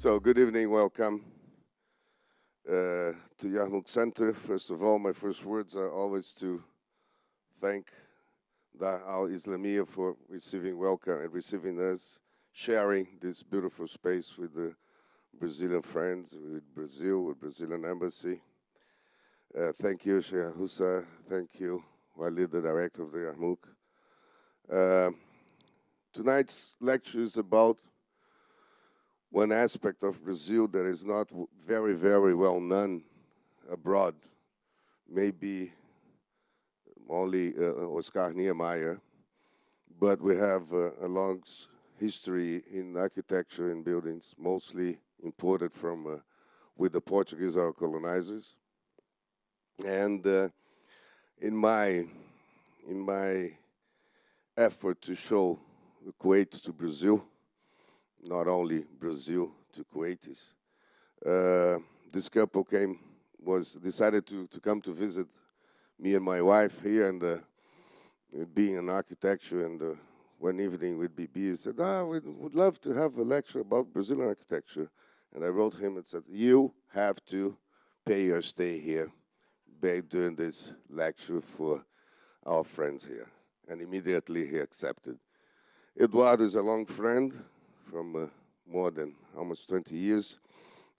So, good evening, welcome to Yarmouk Center. First of all, my first words are always to thank the al-Islamiyyah for welcome and receiving us, sharing this beautiful space with the Brazilian friends, with Brazil, with Brazilian embassy. Thank you, Sheikh Hussa. Thank you, Walid, the director of the Yarmouk. Tonight's lecture is about one aspect of Brazil that is not very, very well known abroad, maybe only Oscar Niemeyer, but we have a long history in architecture and buildings, mostly imported from with the Portuguese, our colonizers. And in my effort to show Kuwait to Brazil, not only Brazil to Kuwaitis, this couple decided to come to visit me and my wife here, and being in architecture, and one evening with BB, said, we would love to have a lecture about Brazilian architecture. And I wrote him and said, you have to pay your stay here during this lecture for our friends here. And immediately he accepted. Eduardo is a long friend from more than almost 20 years,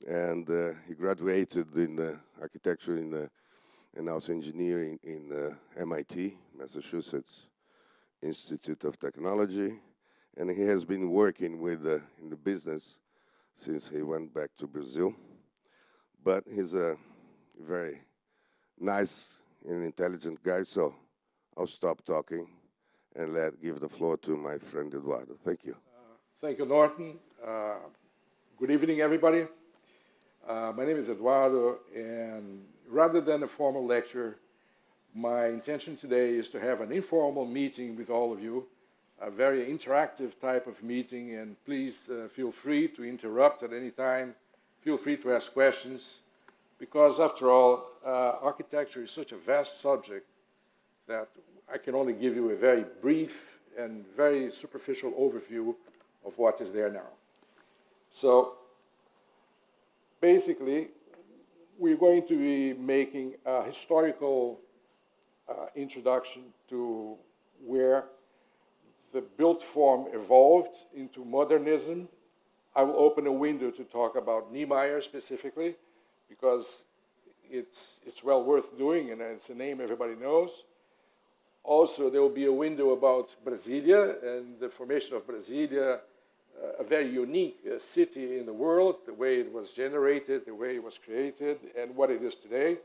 and he graduated in architecture and also engineering in MIT, Massachusetts Institute of Technology, and he has been working with in the business since he went back to Brazil. But he's a very nice and intelligent guy, so I'll stop talking and give the floor to my friend Eduardo. Thank you. Thank you, Norton. Good evening, everybody. My name is Eduardo, and rather than a formal lecture, my intention today is to have an informal meeting with all of you, a very interactive type of meeting, and please feel free to interrupt at any time. Feel free to ask questions, because after all, architecture is such a vast subject that I can only give you a very brief and very superficial overview of what is there now. So basically, we're going to be making a historical introduction to where the built form evolved into modernism. I will open a window to talk about Niemeyer specifically, because it's well worth doing, and it's a name everybody knows. Also, there will be a window about Brasilia and the formation of Brasilia, a very unique city in the world, the way it was generated, the way it was created, and what it is today.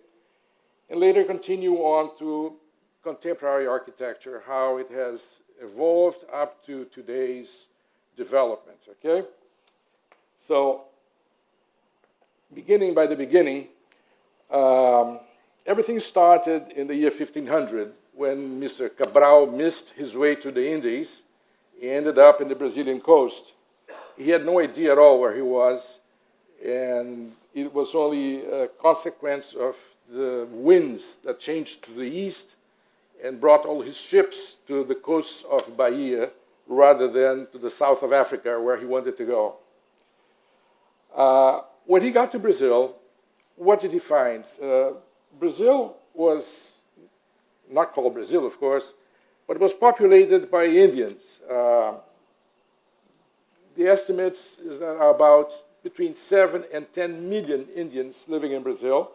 And later continue on to contemporary architecture, how it has evolved up to today's development, okay? So, beginning by the beginning, everything started in the year 1500, when Mr. Cabral missed his way to the Indies. He ended up in the Brazilian coast. He had no idea at all where he was, and it was only a consequence of the winds that changed to the east and brought all his ships to the coast of Bahia rather than to the south of Africa, where he wanted to go. When he got to Brazil, what did he find? Brazil was not called Brazil, of course, but it was populated by Indians. The estimates is that about between 7 and 10 million Indians living in Brazil,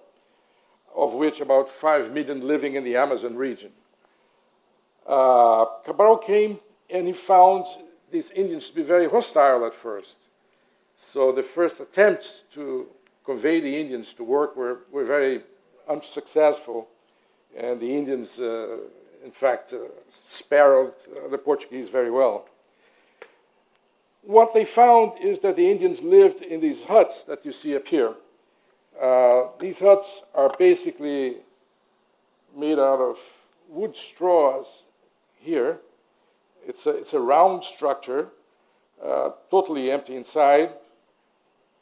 of which about 5 million living in the Amazon region. Cabral came and he found these Indians to be very hostile at first. So the first attempts to convey the Indians to work were very unsuccessful. And the Indians, in fact, sparrowed the Portuguese very well. What they found is that the Indians lived in these huts that you see up here. These huts are basically made out of wood straws here. It's a round structure, totally empty inside,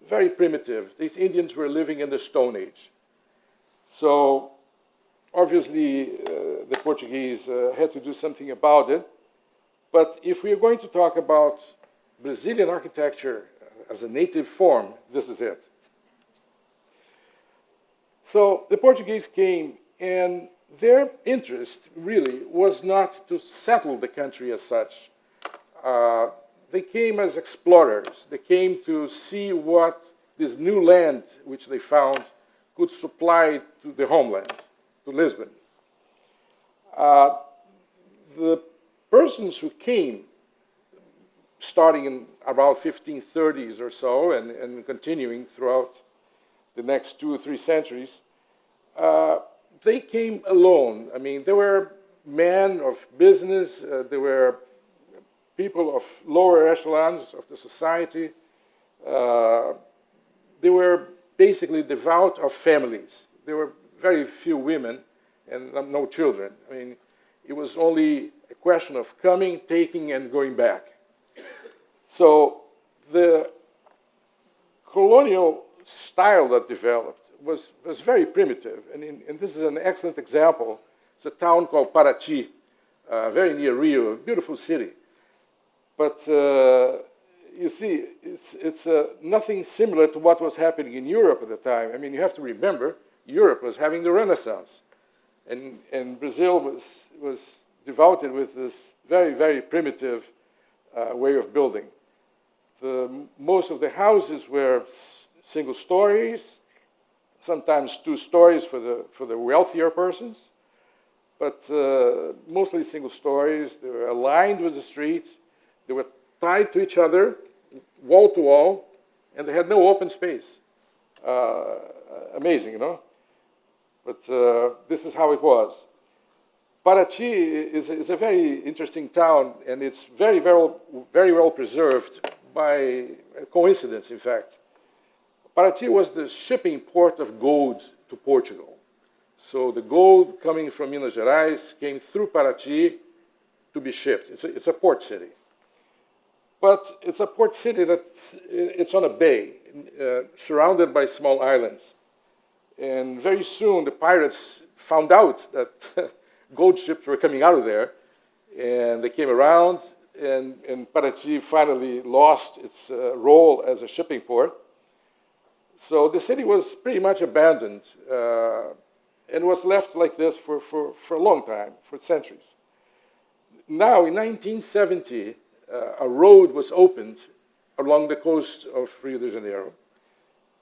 very primitive. These Indians were living in the Stone Age. So obviously, the Portuguese had to do something about it. But if we are going to talk about Brazilian architecture as a native form, this is it. So the Portuguese came, and their interest really was not to settle the country as such. They came as explorers. They came to see what this new land which they found could supply to the homeland, to Lisbon. The persons who came, starting in around 1530s or so, and continuing throughout the next 2 or 3 centuries, they came alone. I mean, they were men of business, they were people of lower echelons of the society. They were basically devout of families. There were very few women and no children. I mean, it was only a question of coming, taking, and going back. So the colonial style that developed was very primitive. And this is an excellent example. It's a town called Paraty, very near Rio, a beautiful city. But you see, it's nothing similar to what was happening in Europe at the time. I mean, you have to remember, Europe was having the Renaissance. And Brazil was devoted with this very, very primitive way of building. Most of the houses were single stories, sometimes 2 stories for the wealthier persons, but mostly single stories. They were aligned with the streets. They were tied to each other, wall to wall, and they had no open space. Amazing, you know? But this is how it was. Paraty is a very interesting town, and it's very well preserved by coincidence, in fact. Paraty was the shipping port of gold to Portugal. So the gold coming from Minas Gerais came through Paraty to be shipped. It's a port city. But it's a port city it's on a bay, surrounded by small islands. And very soon, the pirates found out that gold ships were coming out of there, and they came around, and Paraty finally lost its role as a shipping port. So the city was pretty much abandoned, and was left like this for a long time, for centuries. Now, in 1970, a road was opened along the coast of Rio de Janeiro.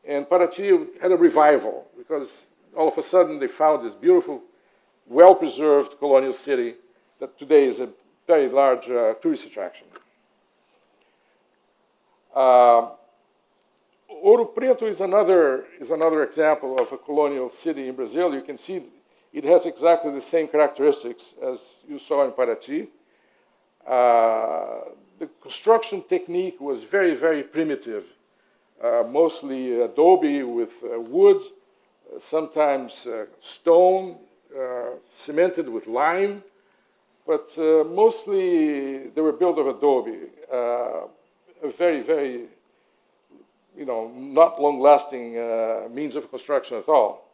And Paraty had a revival, because all of a sudden they found this beautiful, well-preserved colonial city that today is a very large tourist attraction. Ouro Preto is another example of a colonial city in Brazil. You can see it has exactly the same characteristics as you saw in Paraty. The construction technique was very, very primitive. Mostly adobe with wood, sometimes stone, cemented with lime, but mostly they were built of adobe. A very, very, not long-lasting means of construction at all.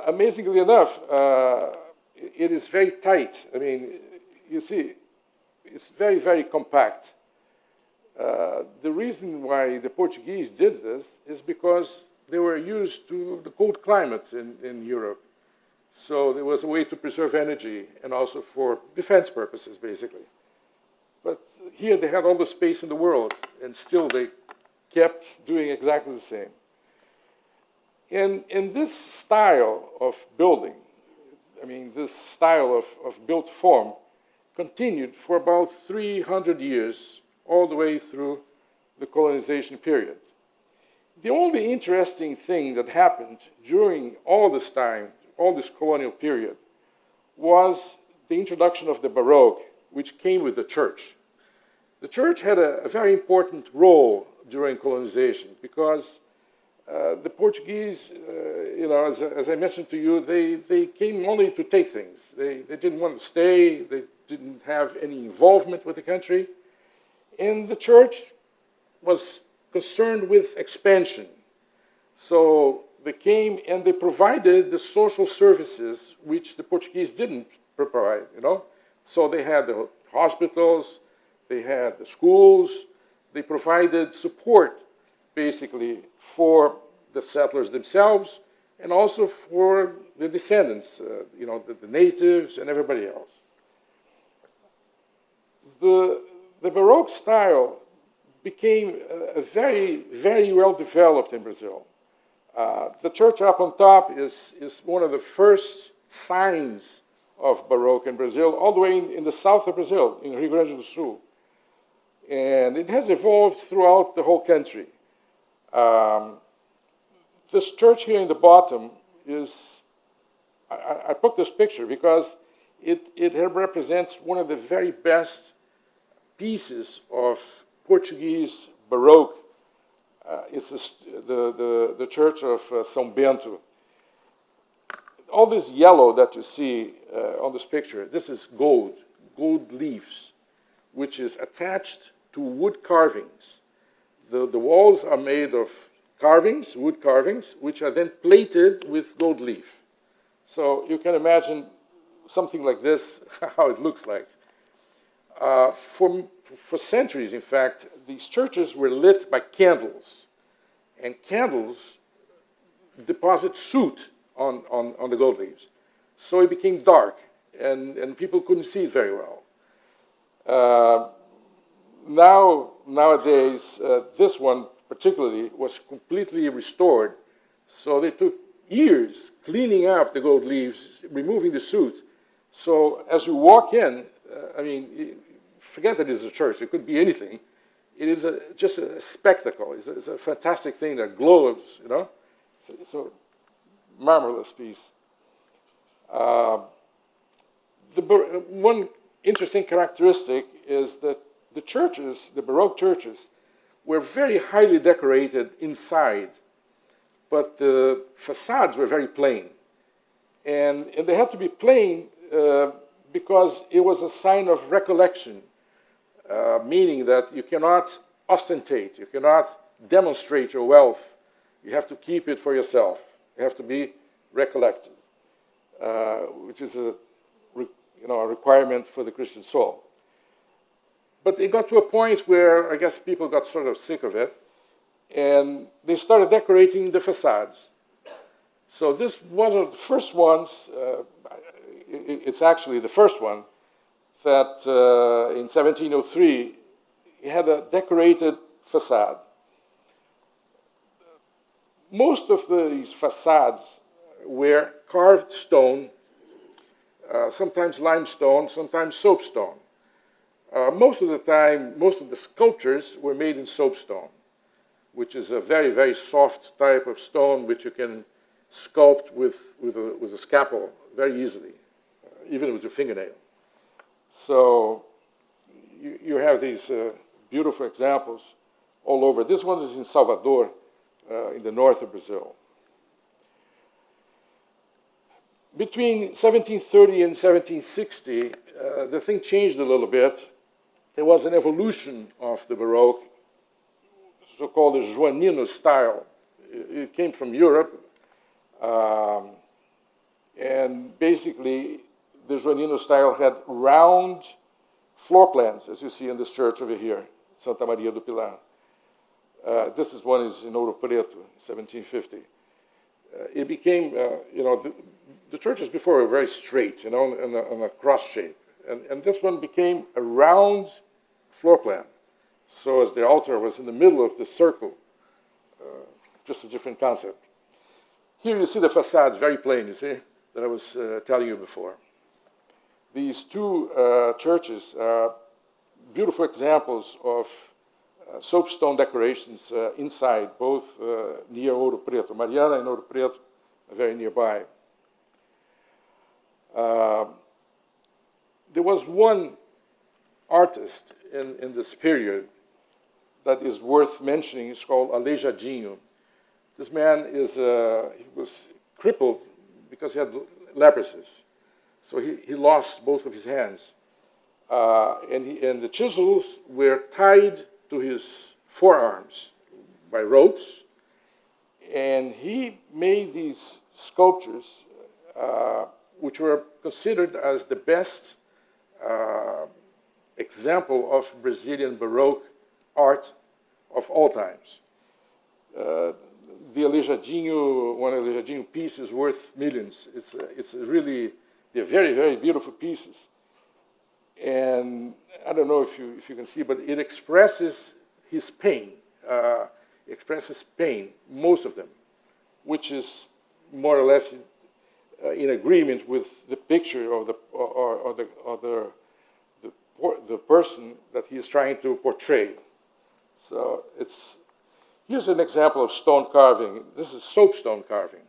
Amazingly enough, it is very tight. I mean, you see, it's very, very compact. The reason why the Portuguese did this is because they were used to the cold climate in Europe. So there was a way to preserve energy and also for defense purposes, basically. But here they had all the space in the world, and still they kept doing exactly the same. In this style of building, I mean, this style of built form continued for about 300 years, all the way through the colonization period. The only interesting thing that happened during all this time, all this colonial period, was the introduction of the Baroque, which came with the church. The church had a very important role during colonization because the Portuguese, as I mentioned to you, they came only to take things. They didn't want to stay. They didn't have any involvement with the country. And the church was concerned with expansion. So they came and they provided the social services which the Portuguese didn't provide, So they had the hospitals, they had the schools, they provided support, basically, for the settlers themselves and also for the descendants, the natives and everybody else. The Baroque style became very, very well developed in Brazil. The church up on top is one of the first signs of Baroque in Brazil, all the way in the south of Brazil, in Rio Grande do Sul. And it has evolved throughout the whole country. This church here in the bottom is, I put this picture because it represents one of the very best pieces of Portuguese Baroque. It's the church of São Bento. All this yellow that you see on this picture, this is gold leaves, which is attached to wood carvings. The walls are made of carvings, wood carvings, which are then plated with gold leaf. So you can imagine something like this, how it looks like. For centuries, in fact, these churches were lit by candles. And candles deposit soot on the gold leaves. So it became dark, and people couldn't see it very well. Nowadays, this one particularly was completely restored. So they took years cleaning up the gold leaves, removing the soot. So as you walk in, forget that it's a church. It could be anything. It is just a spectacle. It's a fantastic thing that glows, It's a marvelous piece. One interesting characteristic is that the churches, the Baroque churches, were very highly decorated inside, but the facades were very plain. And they had to be plain because it was a sign of recollection, meaning that you cannot ostentate, you cannot demonstrate your wealth. You have to keep it for yourself. You have to be recollected, which is a requirement for the Christian soul. But it got to a point where I guess people got sort of sick of it, and they started decorating the facades. So this was one of the first ones, it's actually the first one, that in 1703, it had a decorated facade. Most of these facades were carved stone, sometimes limestone, sometimes soapstone. Most of the time, most of the sculptures were made in soapstone, which is a very, very soft type of stone which you can sculpt with a scalpel very easily, even with your fingernail. So you have these beautiful examples all over. This one is in Salvador, in the north of Brazil. Between 1730 and 1760, the thing changed a little bit. There was an evolution of the Baroque, so-called the Joanino style. It came from Europe, and basically the Joanino style had round floor plans, as you see in this church over here, Santa Maria do Pilar. This is one is in Ouro Preto, 1750. It became, the churches before were very straight, in a cross shape. And this one became a round floor plan. So as the altar was in the middle of the circle, just a different concept. Here you see the facade, very plain, you see, that I was telling you before. These two churches are beautiful examples of soapstone decorations inside, both near Ouro Preto. Mariana and Ouro Preto are very nearby. There was one artist in this period that is worth mentioning. It's called Aleijadinho. This man he was crippled because he had leprosy. So he lost both of his hands. And the chisels were tied to his forearms by ropes. And he made these sculptures, which were considered as the best example of Brazilian Baroque art of all times. The Aleijadinho, one Aleijadinho piece is worth millions. It's really, they're very, very beautiful pieces. And I don't know if you can see, but it expresses his pain. Expresses pain, most of them, which is more or less in agreement with the picture of the person that he is trying to portray. So here's an example of stone carving. This is soapstone carving.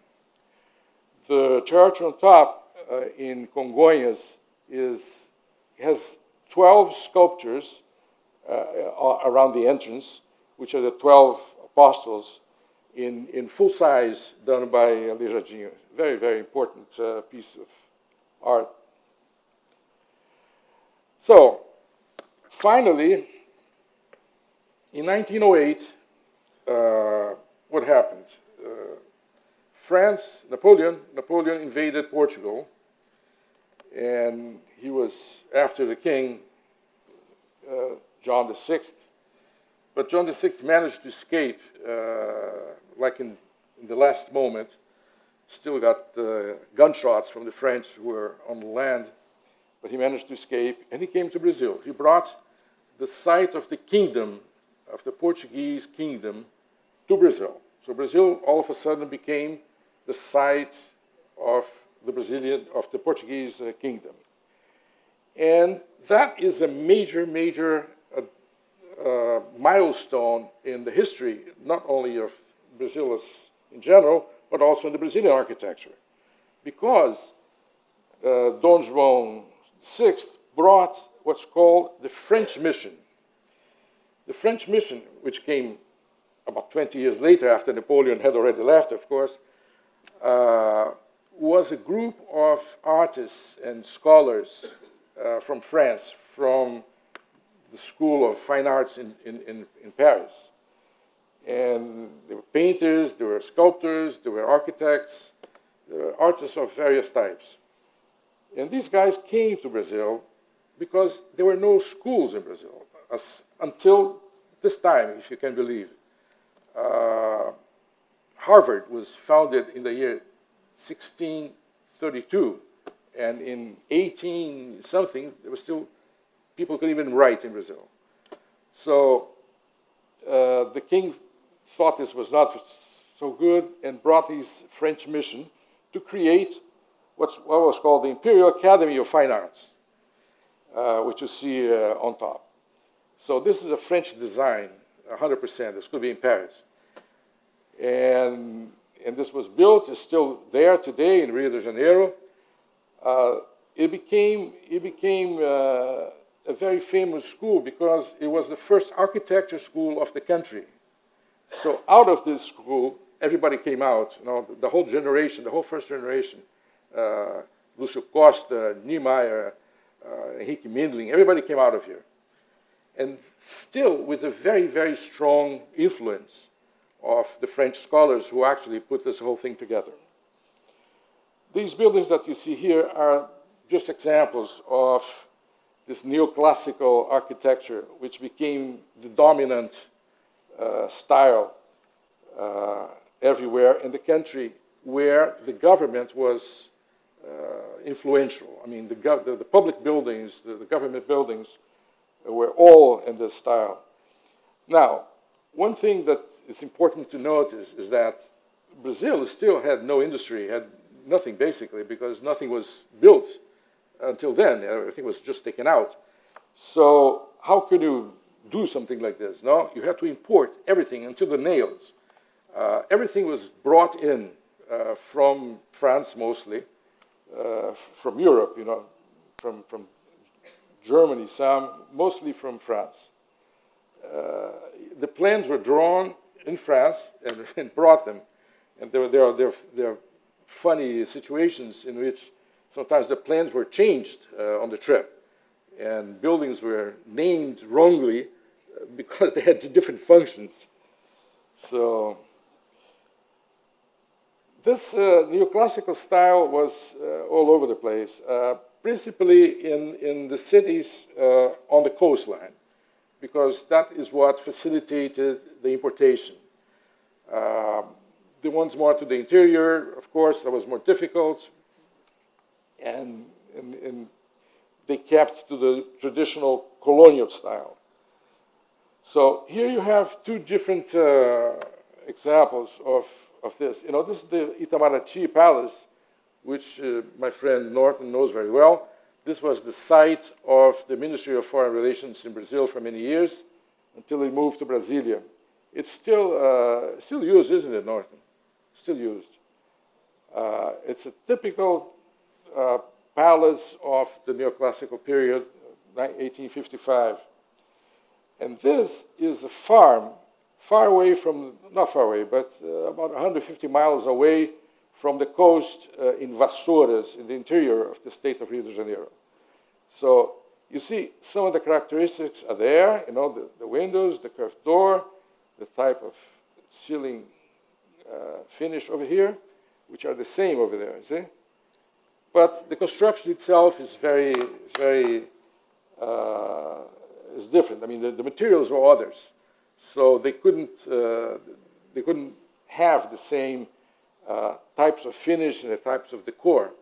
The church on top in Congonhas has 12 sculptures around the entrance, which are the 12 apostles in full size, done by Aleijadinho. Very, very important piece of art. So, finally, in 1908, what happened? France, Napoleon invaded Portugal, and he was after the king, John VI. But John VI managed to escape, like in the last moment. Still got gunshots from the French who were on the land, but he managed to escape, and he came to Brazil. He brought the site of the kingdom, of the Portuguese kingdom, to Brazil. So Brazil all of a sudden became the site of the Portuguese kingdom. And that is a major, major milestone in the history, not only of Brazil in general, but also in the Brazilian architecture. Because Dom João VI brought what's called the French mission. The French mission, which came about 20 years later, after Napoleon had already left, of course, was a group of artists and scholars from France, from the School of Fine Arts in Paris. And there were painters, there were sculptors, there were architects, there were artists of various types. And these guys came to Brazil because there were no schools in Brazil until this time, if you can believe. Harvard was founded in the year 1632, and in 18-something, there was still, people couldn't even write in Brazil. So the king thought this was not so good and brought his French mission to create what was called the Imperial Academy of Fine Arts, which you see on top. So this is a French design, 100%. This could be in Paris. And this was built, it's still there today in Rio de Janeiro. It became a very famous school because it was the first architecture school of the country. So out of this school, everybody came out, the whole generation, the whole first generation, Lúcio Costa, Niemeyer, Henrique Mindling, everybody came out of here. And still with a very, very strong influence of the French scholars who actually put this whole thing together. These buildings that you see here are just examples of this neoclassical architecture, which became the dominant style everywhere in the country, where the government was influential. I mean, the public buildings, the government buildings, were all in this style. Now, one thing that is important to notice is that Brazil still had no industry, had nothing basically, because nothing was built until then. Everything was just taken out. So how could you do something like this? No, you had to import everything until the nails. Everything was brought in from France mostly, from Europe, from Germany, some, mostly from France. The plans were drawn in France and brought them. And there are funny situations in which sometimes the plans were changed on the trip. And buildings were named wrongly because they had different functions. So this neoclassical style was all over the place, principally in the cities on the coastline. because that is what facilitated the importation. The ones more to the interior, of course, that was more difficult, and they kept to the traditional colonial style. So here you have two different examples of this. You know, this is the Itamaraty Palace, which my friend Norton knows very well. This was the site of the Ministry of Foreign Relations in Brazil for many years, until it moved to Brasilia. It's still used, isn't it, Norton? Still used. It's a typical palace of the Neoclassical period, 1855. And this is a farm, far away from, not far away, but about 150 miles away from the coast in Vassouras, in the interior of the state of Rio de Janeiro. So you see some of the characteristics are there, you know, the windows, the curved door, the type of ceiling finish over here, which are the same over there, you see? But the construction itself is is different. I mean, the materials were others, so they couldn't have the same types of finish and the types of decor.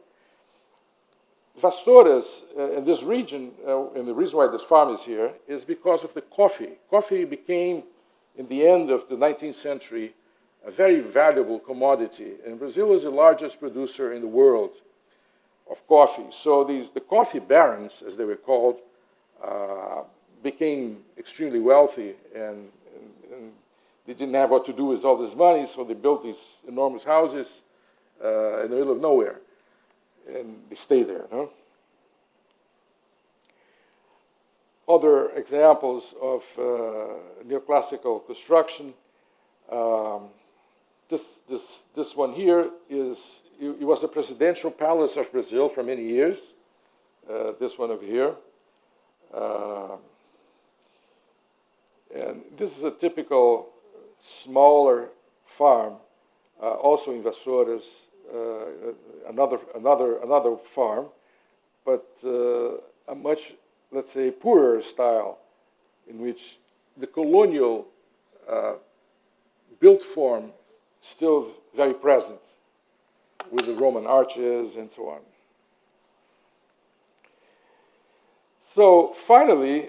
Vassouras, in this region, and the reason why this farm is here, is because of the coffee. Coffee became, in the end of the 19th century, a very valuable commodity. And Brazil was the largest producer in the world of coffee. So the coffee barons, as they were called, became extremely wealthy, and they didn't have what to do with all this money, so they built these enormous houses in the middle of nowhere, and they stayed there. No? Other examples of neoclassical construction. This one here is, it was the presidential palace of Brazil for many years. This one over here. And this is a typical smaller farm, also in Vassouras, another farm, but a much, let's say, poorer style, in which the colonial built form still very present, with the Roman arches and so on. So finally,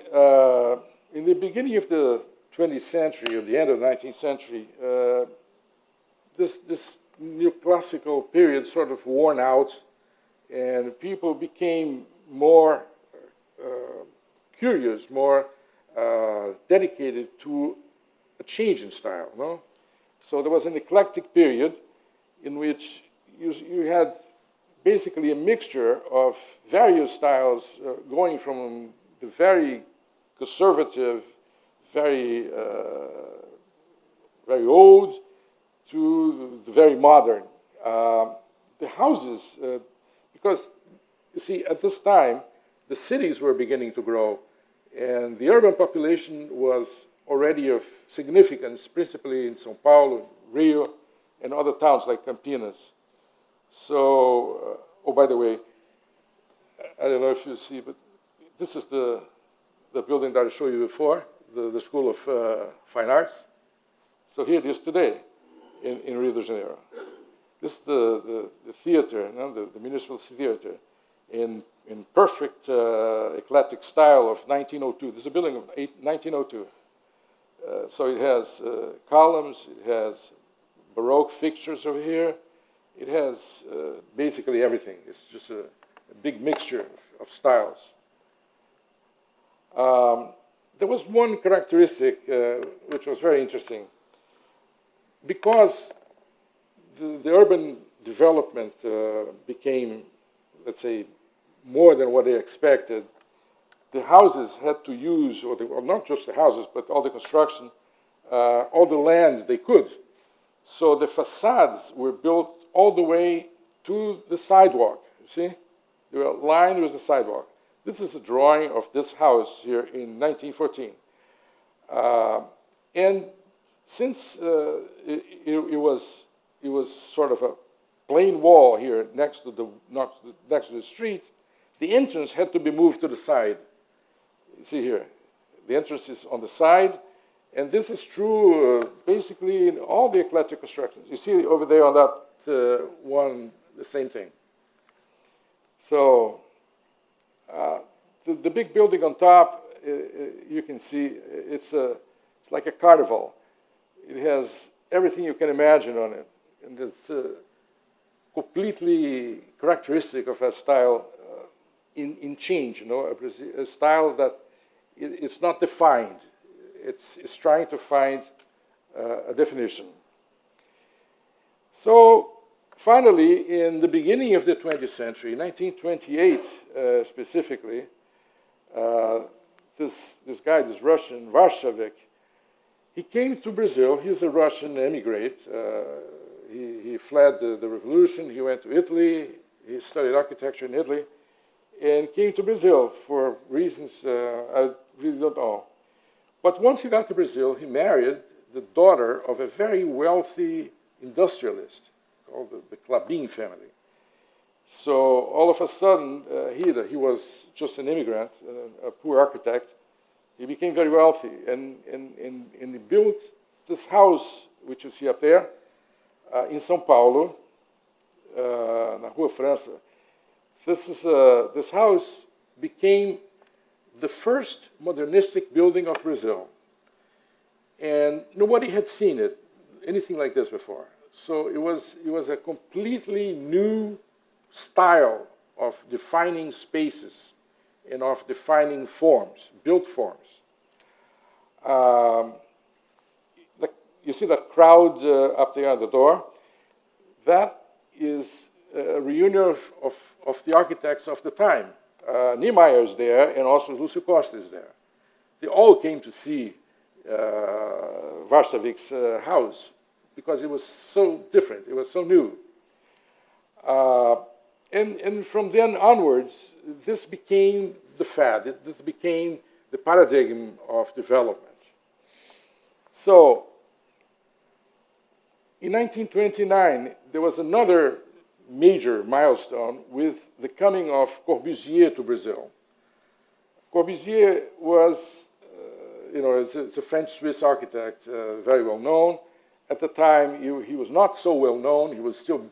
in the beginning of the 20th century, or the end of the 19th century, this neoclassical period sort of worn out, and people became more curious, more dedicated to a change in style. No? So there was an eclectic period in which you had basically a mixture of various styles going from the very conservative, very old, to the very modern. The houses, because you see, at this time, the cities were beginning to grow, and the urban population was already of significance, principally in São Paulo, Rio, and other towns like Campinas. So, oh, by the way, I don't know if you see, but this is the building that I showed you before, the School of Fine Arts. So here it is today in Rio de Janeiro. This is the theater, you know, the municipal theater, in perfect eclectic style of 1902. This is a building of 1902. So it has columns, it has Baroque fixtures over here. It has basically everything. It's just a big mixture of styles. There was one characteristic which was very interesting. Because the urban development became, let's say, more than what they expected, the houses had to use, or not just the houses, but all the construction, all the lands they could. So the facades were built all the way to the sidewalk, you see? They were lined with the sidewalk. This is a drawing of this house here in 1914. And since it was sort of a plain wall here next to the street, the entrance had to be moved to the side. You see here, The entrance is on the side. And this is true basically in all the eclectic constructions. You see over there on that one, the same thing. So the big building on top, you can see it's like a carnival. It has everything you can imagine on it. And it's completely characteristic of a style in change, you know, a style that it's not defined. It's trying to find a definition. So finally, in the beginning of the 20th century, 1928 specifically, this guy, this Russian, Varshavik, he came to Brazil. He's a Russian immigrant. He fled the revolution. He went to Italy. He studied architecture in Italy and came to Brazil for reasons I really don't know. But once he got to Brazil, he married the daughter of a very wealthy industrialist called the Klabin family. So all of a sudden, he was just an immigrant, a poor architect. He became very wealthy, and he built this house, which you see up there, in São Paulo, na Rua França. This house became the first modernistic building of Brazil. And nobody had seen it, anything like this before. So it was a completely new style of defining spaces and of defining forms, built forms. You see that crowd up there at the door? That is a reunion of the architects of the time. Niemeyer is there, and also Lúcio Costa is there. They all came to see Varsavik's house because it was so different, it was so new. And from then onwards, this became the fad. This became the paradigm of development. So, in 1929, there was another major milestone with the coming of Corbusier to Brazil. Corbusier was, it's a French-Swiss architect, very well known. At the time, he was not so well known. He was still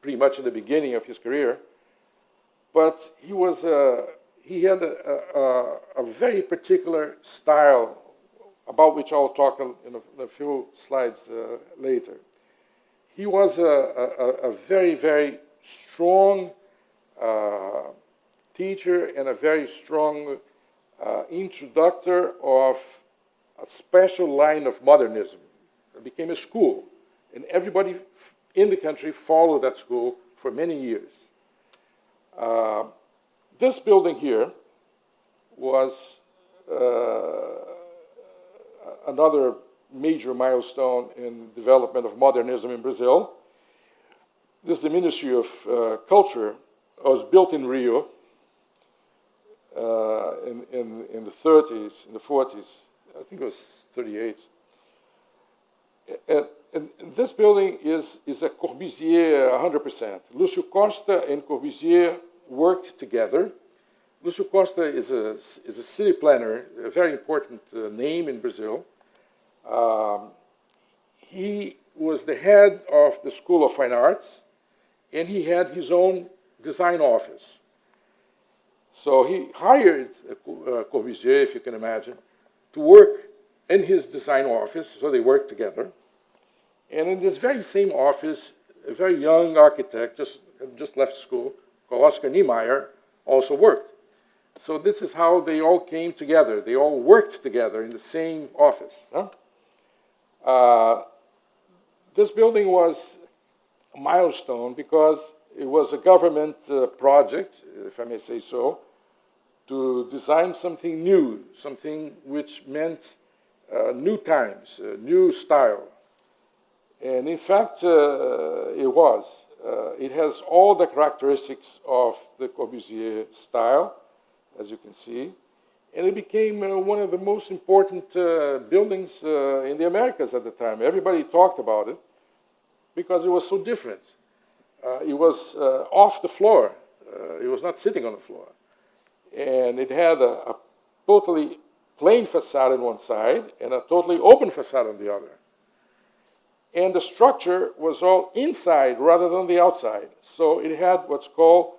pretty much in the beginning of his career. But he had a very particular style about which I'll talk in a few slides later. He was a very, very strong teacher and a very strong introductor of a special line of modernism. It became a school, and everybody in the country followed that school for many years. This building here was another major milestone in the development of modernism in Brazil. This is the Ministry of Culture. It was built in Rio in the 30s, in the 40s. I think it was 38. And this building is a Corbusier 100%. Lúcio Costa and Corbusier worked together. Lúcio Costa is a city planner, a very important name in Brazil. He was the head of the School of Fine Arts, and he had his own design office. So he hired Corbusier, if you can imagine, to work in his design office, so they worked together. And in this very same office, a very young architect, just left school, called Oscar Niemeyer, also worked. So this is how they all came together. They all worked together in the same office. Huh? This building was a milestone because it was a government project, if I may say so, to design something new, something which meant new times, new style. And in fact, it was. It has all the characteristics of the Corbusier style, as you can see. And it became one of the most important buildings in the Americas at the time. Everybody talked about it because it was so different. It was off the floor. It was not sitting on the floor. And it had a totally plain facade on one side and a totally open facade on the other. And the structure was all inside rather than the outside. So it had what's called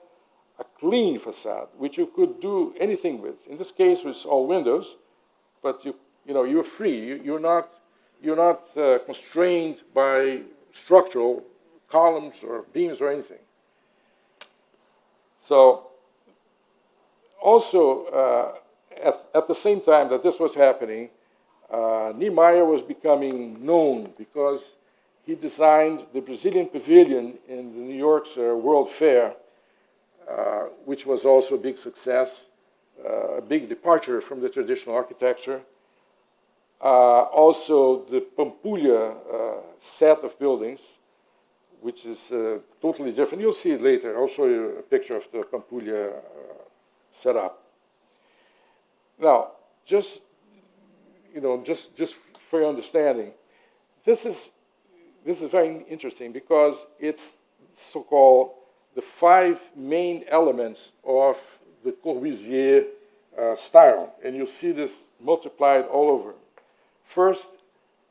a clean facade, which you could do anything with. In this case, it was all windows, but you're free. You're not constrained by structural columns or beams or anything. So also, at the same time that this was happening, Niemeyer was becoming known because he designed the Brazilian Pavilion in the New York's World Fair, which was also a big success, a big departure from the traditional architecture. Also, the Pampulha set of buildings, which is totally different. You'll see it later. I'll show you a picture of the Pampulha setup. Now, just for your understanding, this is very interesting because it's so-called the 5 main elements of the Corbusier style, and you'll see this multiplied all over. First,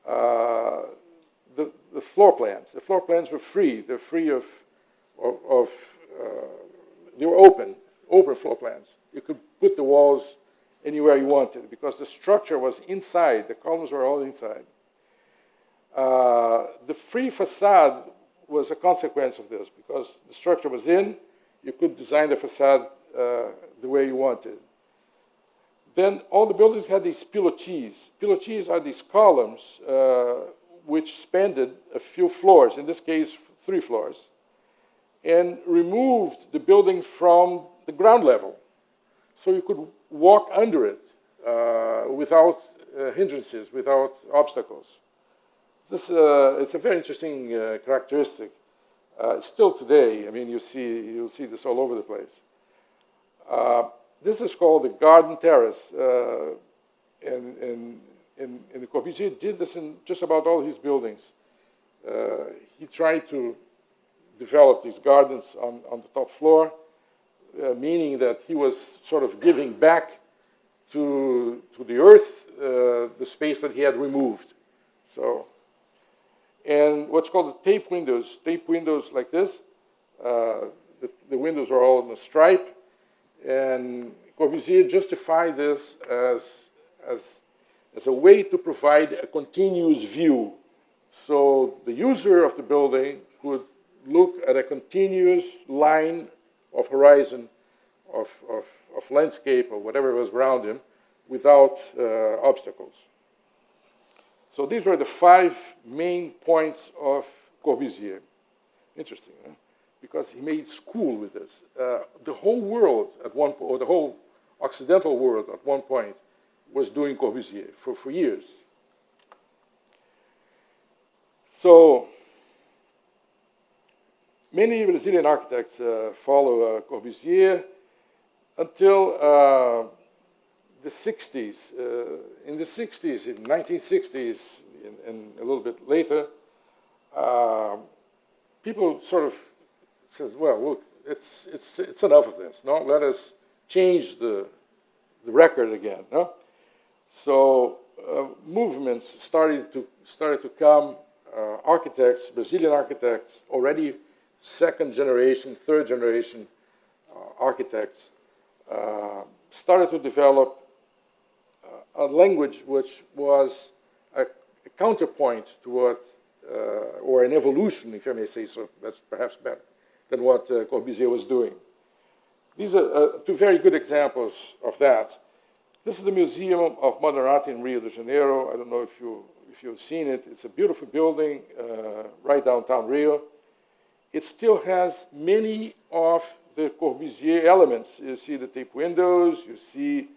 the floor plans. The floor plans were free. They're free of they were open floor plans. You could put the walls anywhere you wanted because the structure was inside. The columns were all inside. The free facade was a consequence of this because the structure was in. You could design the facade the way you wanted. Then all the buildings had these pilotis. Pilotis are these columns which spanned a few floors, in this case, 3 floors, and removed the building from the ground level. So you could walk under it without hindrances, without obstacles. This it's a very interesting characteristic. Still today, I mean, you'll see this all over the place. This is called the garden terrace, and Corbusier did this in just about all his buildings. He tried to develop these gardens on the top floor, meaning that he was sort of giving back to the earth the space that he had removed. So, and what's called the tape windows like this. The windows are all in a stripe, and Corbusier justified this as a way to provide a continuous view. So the user of the building could look at a continuous line of horizon, of landscape, or whatever was around him, without obstacles. So these were the 5 main points of Corbusier. Interesting, huh? Because he made school with this. The whole world at one point, or the whole Occidental world at one point, was doing Corbusier for years. So many Brazilian architects follow Corbusier until the 60s. In the 60s, in 1960s, and a little bit later, people sort of said, well, look, it's enough of this. No, let us change the record again. No? So movements started to come. Architects, Brazilian architects, already 2nd generation, 3rd generation architects, started to develop a language which was a counterpoint to what, or an evolution, if I may say so, that's perhaps better, than what Corbusier was doing. These are 2 very good examples of that. This is the Museum of Modern Art in Rio de Janeiro. I don't know if you've seen it. It's a beautiful building right downtown Rio. It still has many of the Corbusier elements. You see the tape windows, you see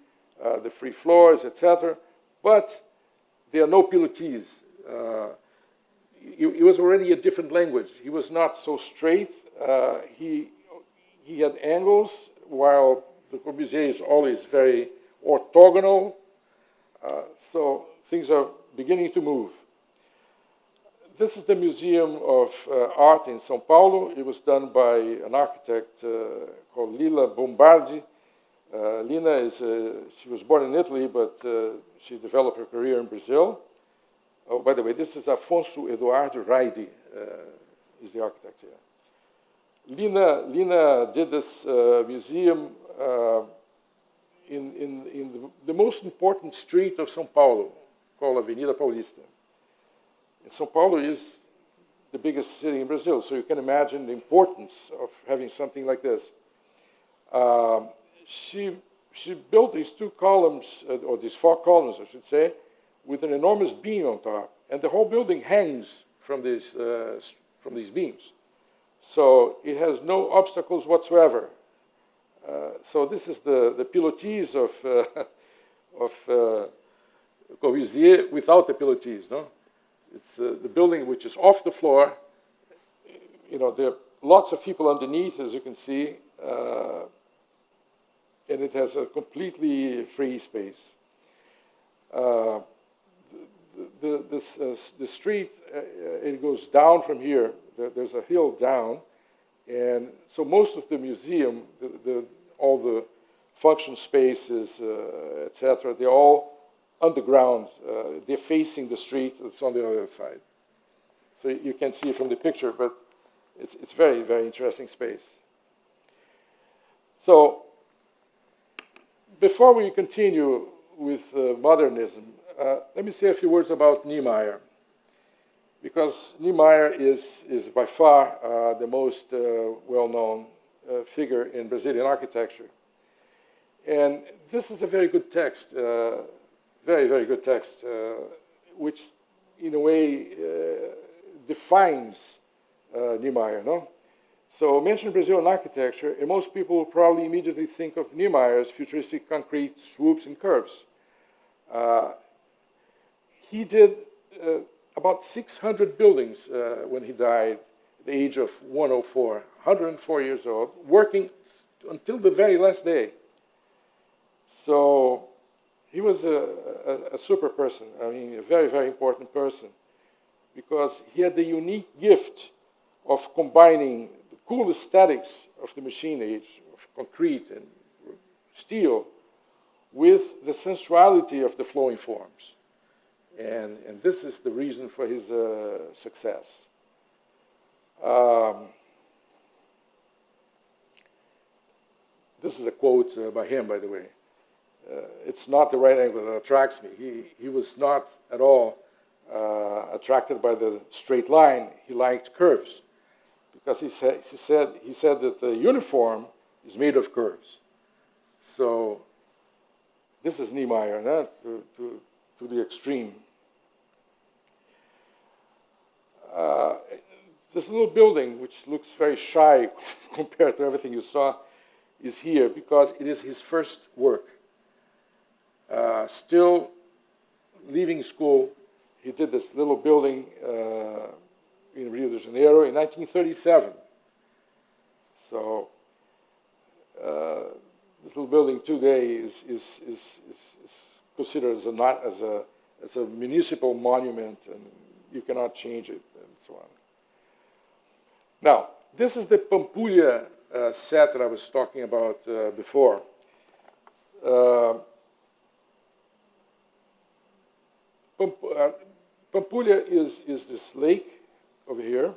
the free floors, etc. But there are no pilotis. It was already a different language. He was not so straight. He had angles, while the Corbusier is always very orthogonal. So things are beginning to move. This is the Museum of Art in São Paulo. It was done by an architect called Lila Bombardi. Lina she was born in Italy, but she developed her career in Brazil. Oh, by the way, this is Afonso Eduardo Raide, is the architect here. Lina did this museum in the most important street of São Paulo, called Avenida Paulista. And São Paulo is the biggest city in Brazil, so you can imagine the importance of having something like this. She built these two columns, or these 4 columns, I should say, with an enormous beam on top, and the whole building hangs from these beams. So it has no obstacles whatsoever. So this is the pilotis of Corbusier without the pilotis, no? It's the building which is off the floor. You know, there are lots of people underneath, as you can see, and it has a completely free space. The street, it goes down from here. There's a hill down, and so most of the museum, all the function spaces, etc., they're all underground. They're facing the street that's on the other side. So you can see it from the picture, but it's very, very interesting space. So before we continue with modernism, let me say a few words about Niemeyer, because Niemeyer is by far the most well-known figure in Brazilian architecture. And this is a very good text, very, very good text, which in a way defines Niemeyer, no? So mention Brazilian architecture, and most people will probably immediately think of Niemeyer's futuristic concrete swoops and curves. He did about 600 buildings when he died at the age of 104, 104 years old, working until the very last day. So he was a super person, I mean, a very, very important person, because he had the unique gift of combining the cool aesthetics of the machine age, of concrete and steel, with the sensuality of the flowing forms. And this is the reason for his success. This is a quote by him, by the way. It's not the right angle that attracts me. He was not at all attracted by the straight line. He liked curves, because he said that the uniform is made of curves. So this is Niemeyer, no? to the extreme. This little building, which looks very shy compared to everything you saw, is here because it is his first work. Still leaving school, he did this little building in Rio de Janeiro in 1937. So this little building today is considered as a municipal monument, and you cannot change it, and so on. Now, this is the Pampulha set that I was talking about before. Pampulha is this lake over here,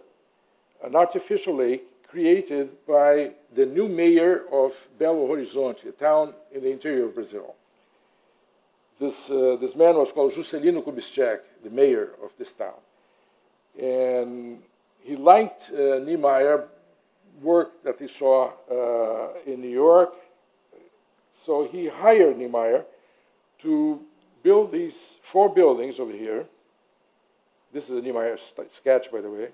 an artificial lake created by the new mayor of Belo Horizonte, a town in the interior of Brazil. This man was called Juscelino Kubitschek, the mayor of this town. And he liked Niemeyer work that he saw in New York. So he hired Niemeyer to build these 4 buildings over here. This is a Niemeyer sketch, by the way,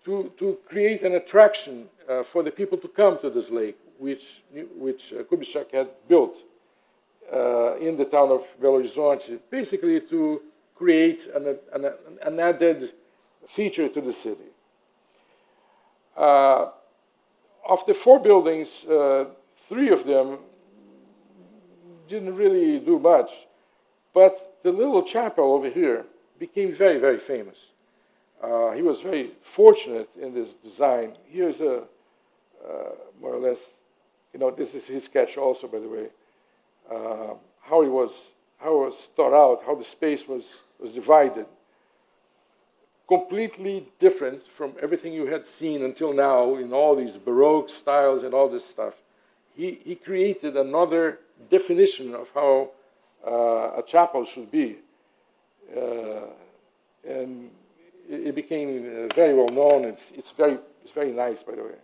to create an attraction for the people to come to this lake, which Kubitschek had built in the town of Belo Horizonte, basically to create an added feature to the city. Of the 4 buildings, 3 of them didn't really do much, but the little chapel over here became very, very famous. He was very fortunate in this design. Here's more or less, this is his sketch also, by the way, how it was thought out, how the space was divided. Completely different from everything you had seen until now in all these Baroque styles and all this stuff. He created another definition of how a chapel should be. And it became very well known. It's very nice, by the way.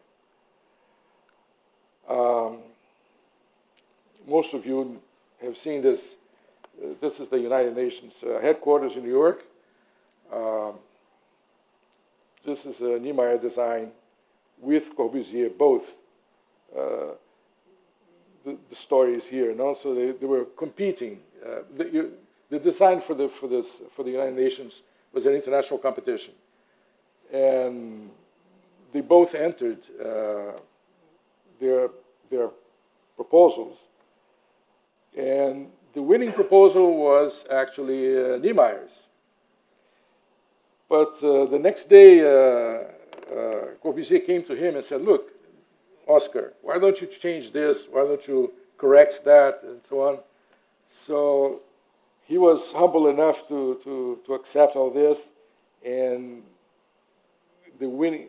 Most of you have seen this. This is the United Nations headquarters in New York. This is a Niemeyer design with Corbusier, both. The story is here, and also they were competing. The design for the United Nations was an international competition, and they both entered their proposals, and the winning proposal was actually Niemeyer's. But the next day, Corbusier came to him and said, "Look, Oscar, why don't you change this? Why don't you correct that?" and so on. So he was humble enough to accept all this, and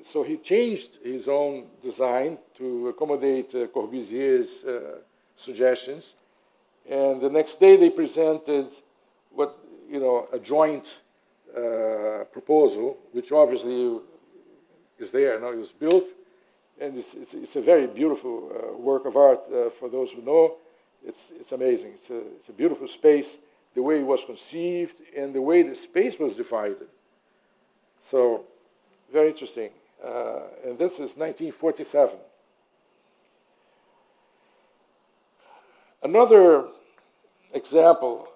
so he changed his own design to accommodate Corbusier's suggestions. And the next day they presented a joint proposal, which obviously is there. Now it was built, and it's a very beautiful work of art. For those who know, it's amazing. It's a beautiful space, the way it was conceived and the way the space was divided. So very interesting. And this is 1947. Another example,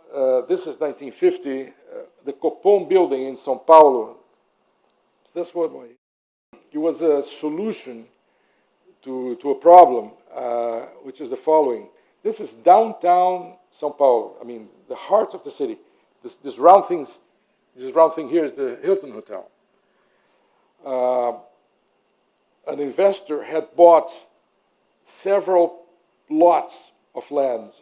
this is 1950, the Copom building in São Paulo. That's what it was a solution to a problem, which is the following. This is downtown São Paulo. I mean, the heart of the city. This round thing here is the Hilton Hotel. An investor had bought several lots of land,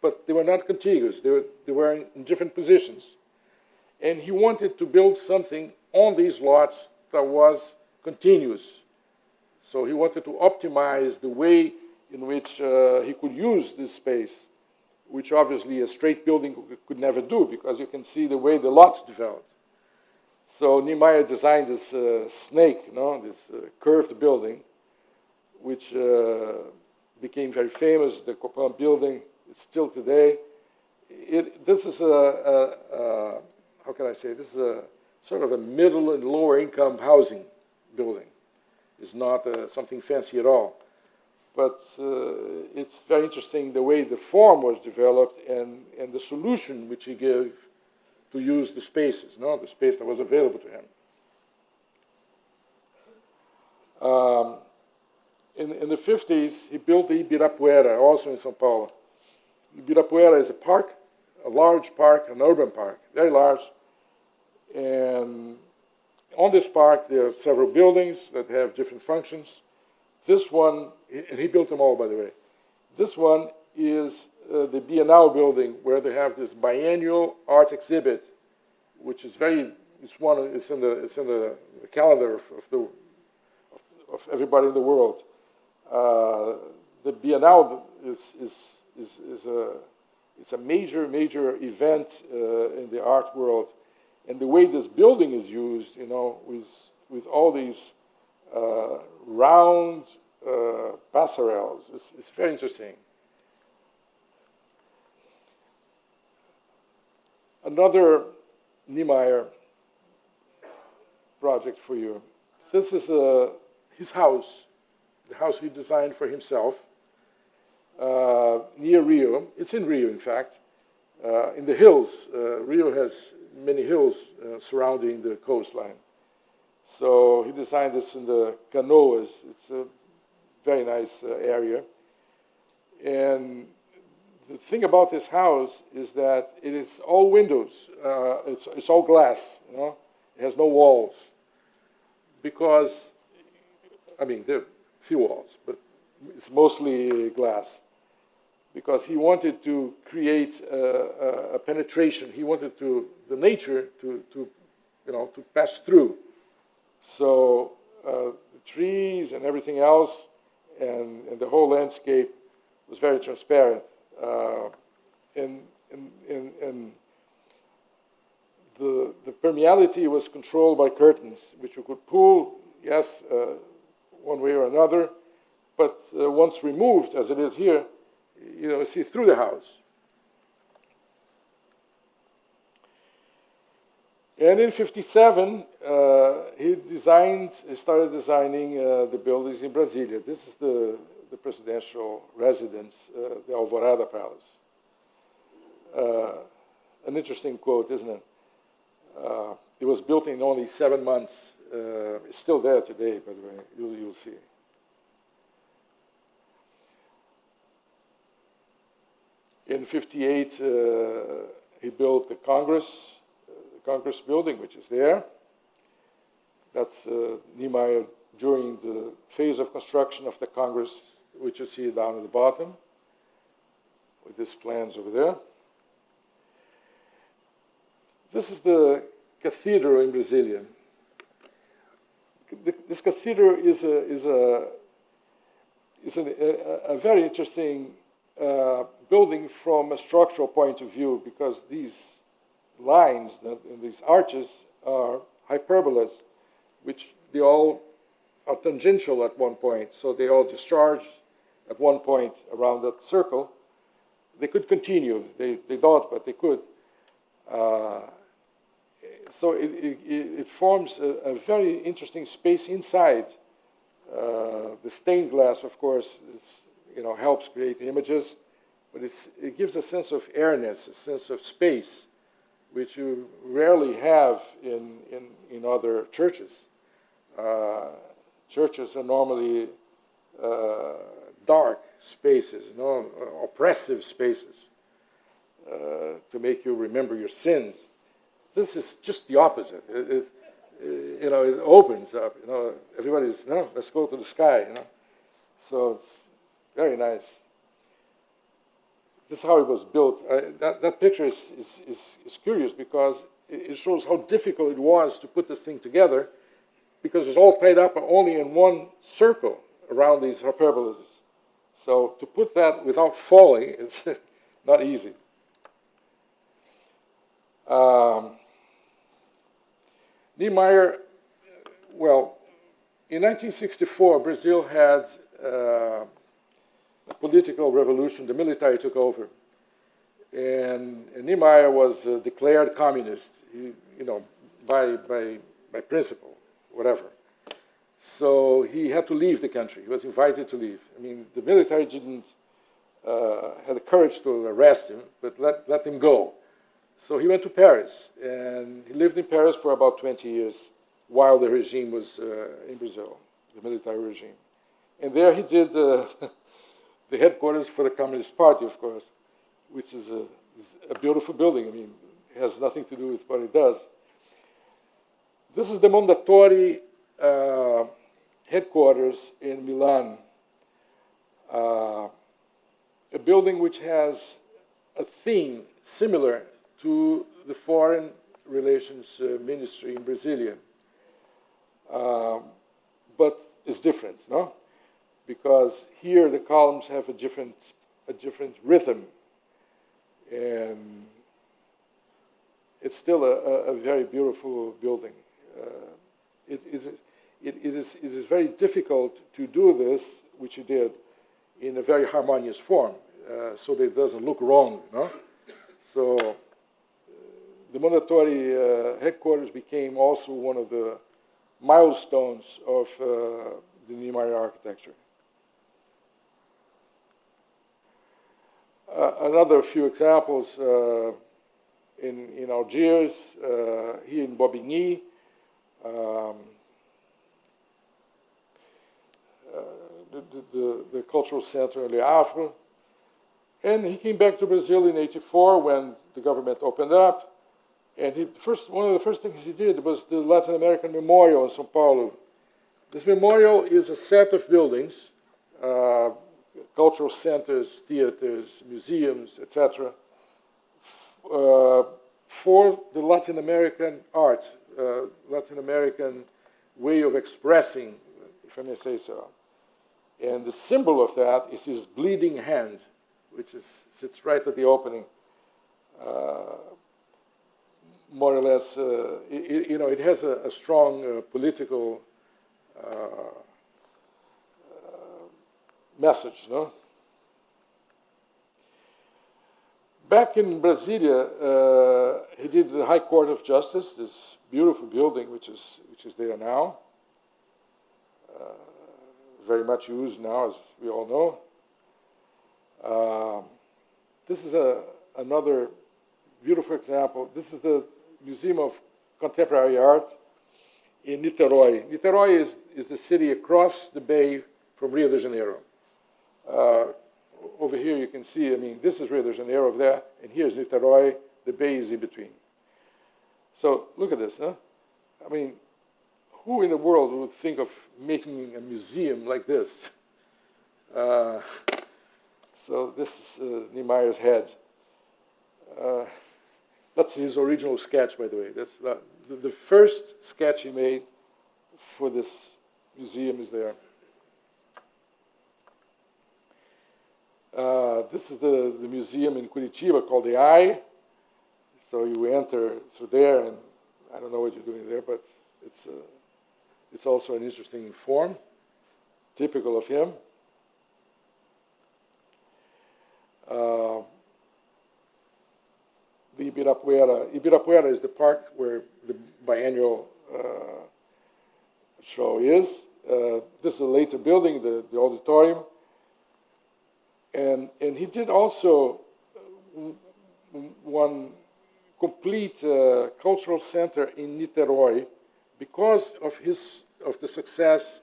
but they were not contiguous. They were in different positions. And he wanted to build something on these lots that was continuous. So he wanted to optimize the way in which he could use this space, which obviously a straight building could never do, because you can see the way the lots developed. So Niemeyer designed this snake, this curved building, which became very famous, the Copom building. It's still today. This is how can I say, this is a sort of a middle and lower income housing building. It's not something fancy at all. But it's very interesting the way the form was developed and the solution which he gave to use the spaces, the space that was available to him. In the 50s, he built the Ibirapuera, also in São Paulo. Ibirapuera is a park, a large park, an urban park, very large. And on this park, there are several buildings that have different functions. This one, and he built them all, by the way. This one is the Bienal building, where they have this biennial art exhibit, which is it's in the calendar of everybody in the world. The Bienal it's a major event in the art world, and the way this building is used, with all these round passerelles, it's very interesting. Another Niemeyer project for you. This is his house, the house he designed for himself, near Rio. It's in Rio, in fact, in the hills. Rio has many hills surrounding the coastline. So he designed this in the Canoas. It's a very nice area. And the thing about this house is that it is all windows. It's all glass. It has no walls. Because, there are few walls, but It's mostly glass, because he wanted to create a penetration. He wanted the nature to pass through. So the trees and everything else, and the whole landscape was very transparent. And the permeability was controlled by curtains, which you could pull, yes, one way or another, but once removed, as it is here, you see through the house. And in '57, he started designing the buildings in Brasilia. This is the presidential residence, the Alvorada Palace. An interesting quote, isn't it? It was built in only 7 months. It's still there today, by the way. You'll see. In '58, he built the Congress building, which is there. That's Niemeyer during the phase of construction of the Congress, which you see down at the bottom, with these plans over there. This is the cathedral in Brasilia. This cathedral is a very interesting building from a structural point of view, because these lines and these arches are hyperbolas, which they all are tangential at one point, so they all discharge at one point around that circle. They could continue. They don't, but they could. So it forms a very interesting space inside. The stained glass, of course, helps create images, but it gives a sense of airness, a sense of space, which you rarely have in other churches. Churches are normally dark spaces, oppressive spaces, to make you remember your sins. This is just the opposite. It opens up. Everybody's let's go to the sky. So it's very nice. This is how it was built. That picture is curious, because it shows how difficult it was to put this thing together, because it's all tied up only in one circle around these hyperbolas. So to put that without falling, it's not easy. Niemeyer, well, in 1964, Brazil had a political revolution. The military took over, and Niemeyer was declared communist, by principle, whatever. So he had to leave the country. He was invited to leave. I mean, the military didn't have the courage to arrest him, but let him go. So he went to Paris, and he lived in Paris for about 20 years while the regime was in Brazil, the military regime. And there he did the headquarters for the Communist Party, of course, which is a beautiful building. I mean, it has nothing to do with what it does. This is the Mondadori headquarters in Milan, a building which has a theme similar to the Foreign Relations Ministry in Brasilia, but it's different, no? Because here the columns have a different rhythm, and it's still a very beautiful building. It is very difficult to do this, which he did, in a very harmonious form, so that it doesn't look wrong, no? So the Mondadori headquarters became also one of the milestones of the Niemeyer architecture. Another few examples in Algiers, here in Bobigny, the cultural center al-Athar. And he came back to Brazil in '84 when the government opened up. And one of the first things he did was the Latin American Memorial in São Paulo. This memorial is a set of buildings, cultural centers, theaters, museums, etc., for the Latin American art, Latin American way of expressing, if I may say so. And the symbol of that is his bleeding hand, which sits right at the opening. More or less, it has a strong political message, no? Back in Brasilia, he did the High Court of Justice, this beautiful building, which is there now, very much used now, as we all know. This is another beautiful example. This is the Museum of Contemporary Art in Niterói. Niterói is the city across the bay from Rio de Janeiro. Over here you can see, I mean, this is Rio de Janeiro over there, and here's Niterói, the bay is in between. So look at this, huh? I mean, who in the world would think of making a museum like this? So this is Niemeyer's head. That's his original sketch, by the way. That's the first sketch he made for this museum is there. This is the museum in Curitiba called the Eye. So you enter through there, and I don't know what you're doing there, but it's also an interesting form, typical of him. The Ibirapuera is the park where the biennial show is. This is a later building, the auditorium. And he did also one complete cultural center in Niterói because of the success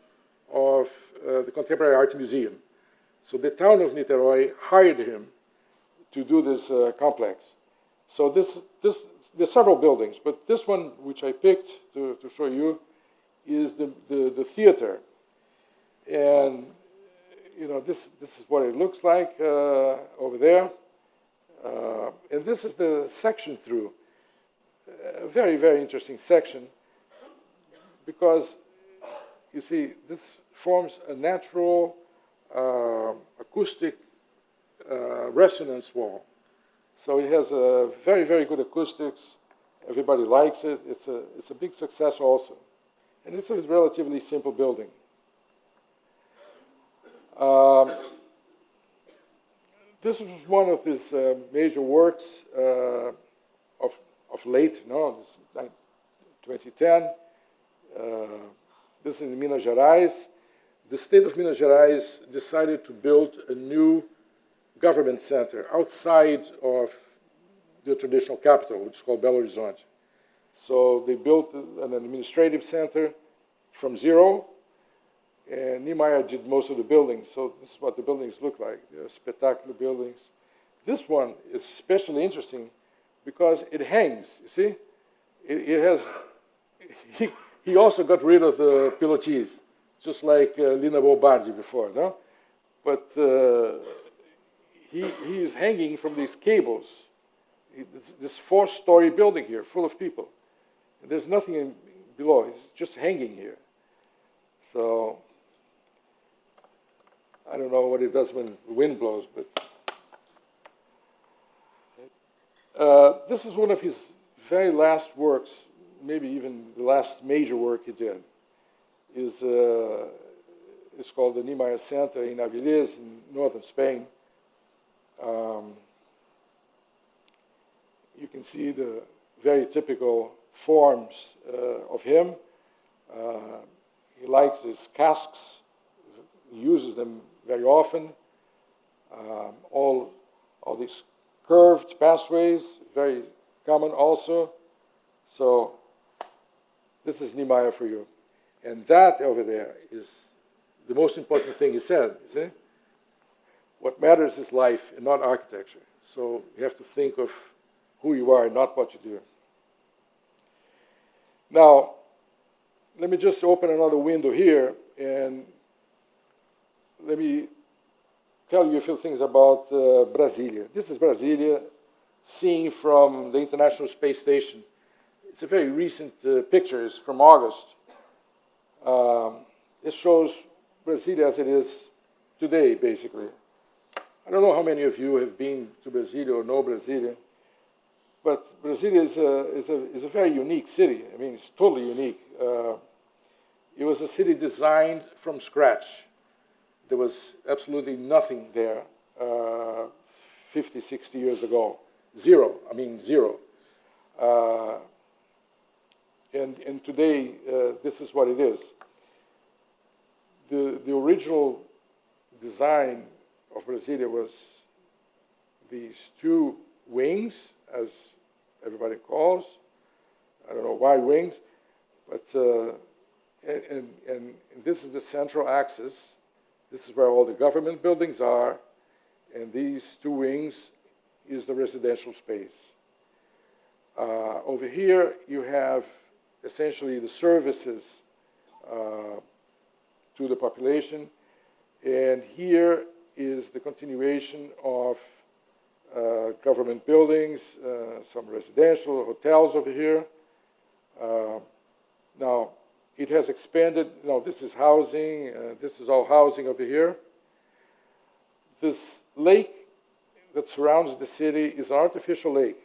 of the Contemporary Art Museum. So the town of Niterói hired him to do this complex. So there's several buildings, but this one, which I picked to show you, is the theater. And you know, this is what it looks like over there. And this is the section through. A very, very interesting section because, you see, this forms a natural acoustic resonance wall. So it has a very, very good acoustics. Everybody likes it. It's a big success also. And it's a relatively simple building. This was one of his major works of late, no, this 2010. This is in Minas Gerais. The state of Minas Gerais decided to build a new government center outside of the traditional capital, which is called Belo Horizonte. So they built an administrative center from zero, and Niemeyer did most of the buildings. So this is what the buildings look like. They're spectacular buildings. This one is especially interesting because it hangs, you see? It has, he also got rid of the pilotis, just like Lina Bobardi before, no? But he is hanging from these cables. This four-story building here, full of people. And there's nothing below. It's just hanging here. So I don't know what it does when the wind blows, but this is one of his very last works, maybe even the last major work he did. It's called the Niemeyer Center in Avilés, in northern Spain. You can see the very typical forms of him. He likes his casks. He uses them very often. All these curved pathways, very common also. So this is Niemeyer for you. And that over there is the most important thing he said, you see? What matters is life and not architecture. So you have to think of who you are, not what you do. Now, let me just open another window here and let me tell you a few things about Brasilia. This is Brasilia seen from the International Space Station. It's a very recent picture. It's from August. It shows Brasilia as it is today, basically. I don't know how many of you have been to Brasilia or know Brasilia, but Brasilia is a very unique city. I mean, it's totally unique. It was a city designed from scratch. There was absolutely nothing there 50, 60 years ago. Zero, I mean zero. And today, this is what it is. The original design of Brasilia was these two wings, as everybody calls. I don't know why wings, but and this is the central axis. This is where all the government buildings are, and these two wings is the residential space. Over here, you have essentially the services to the population, and here is the continuation of government buildings, some residential, hotels over here. Now, it has expanded. No, this is housing. This is all housing over here. This lake that surrounds the city is an artificial lake.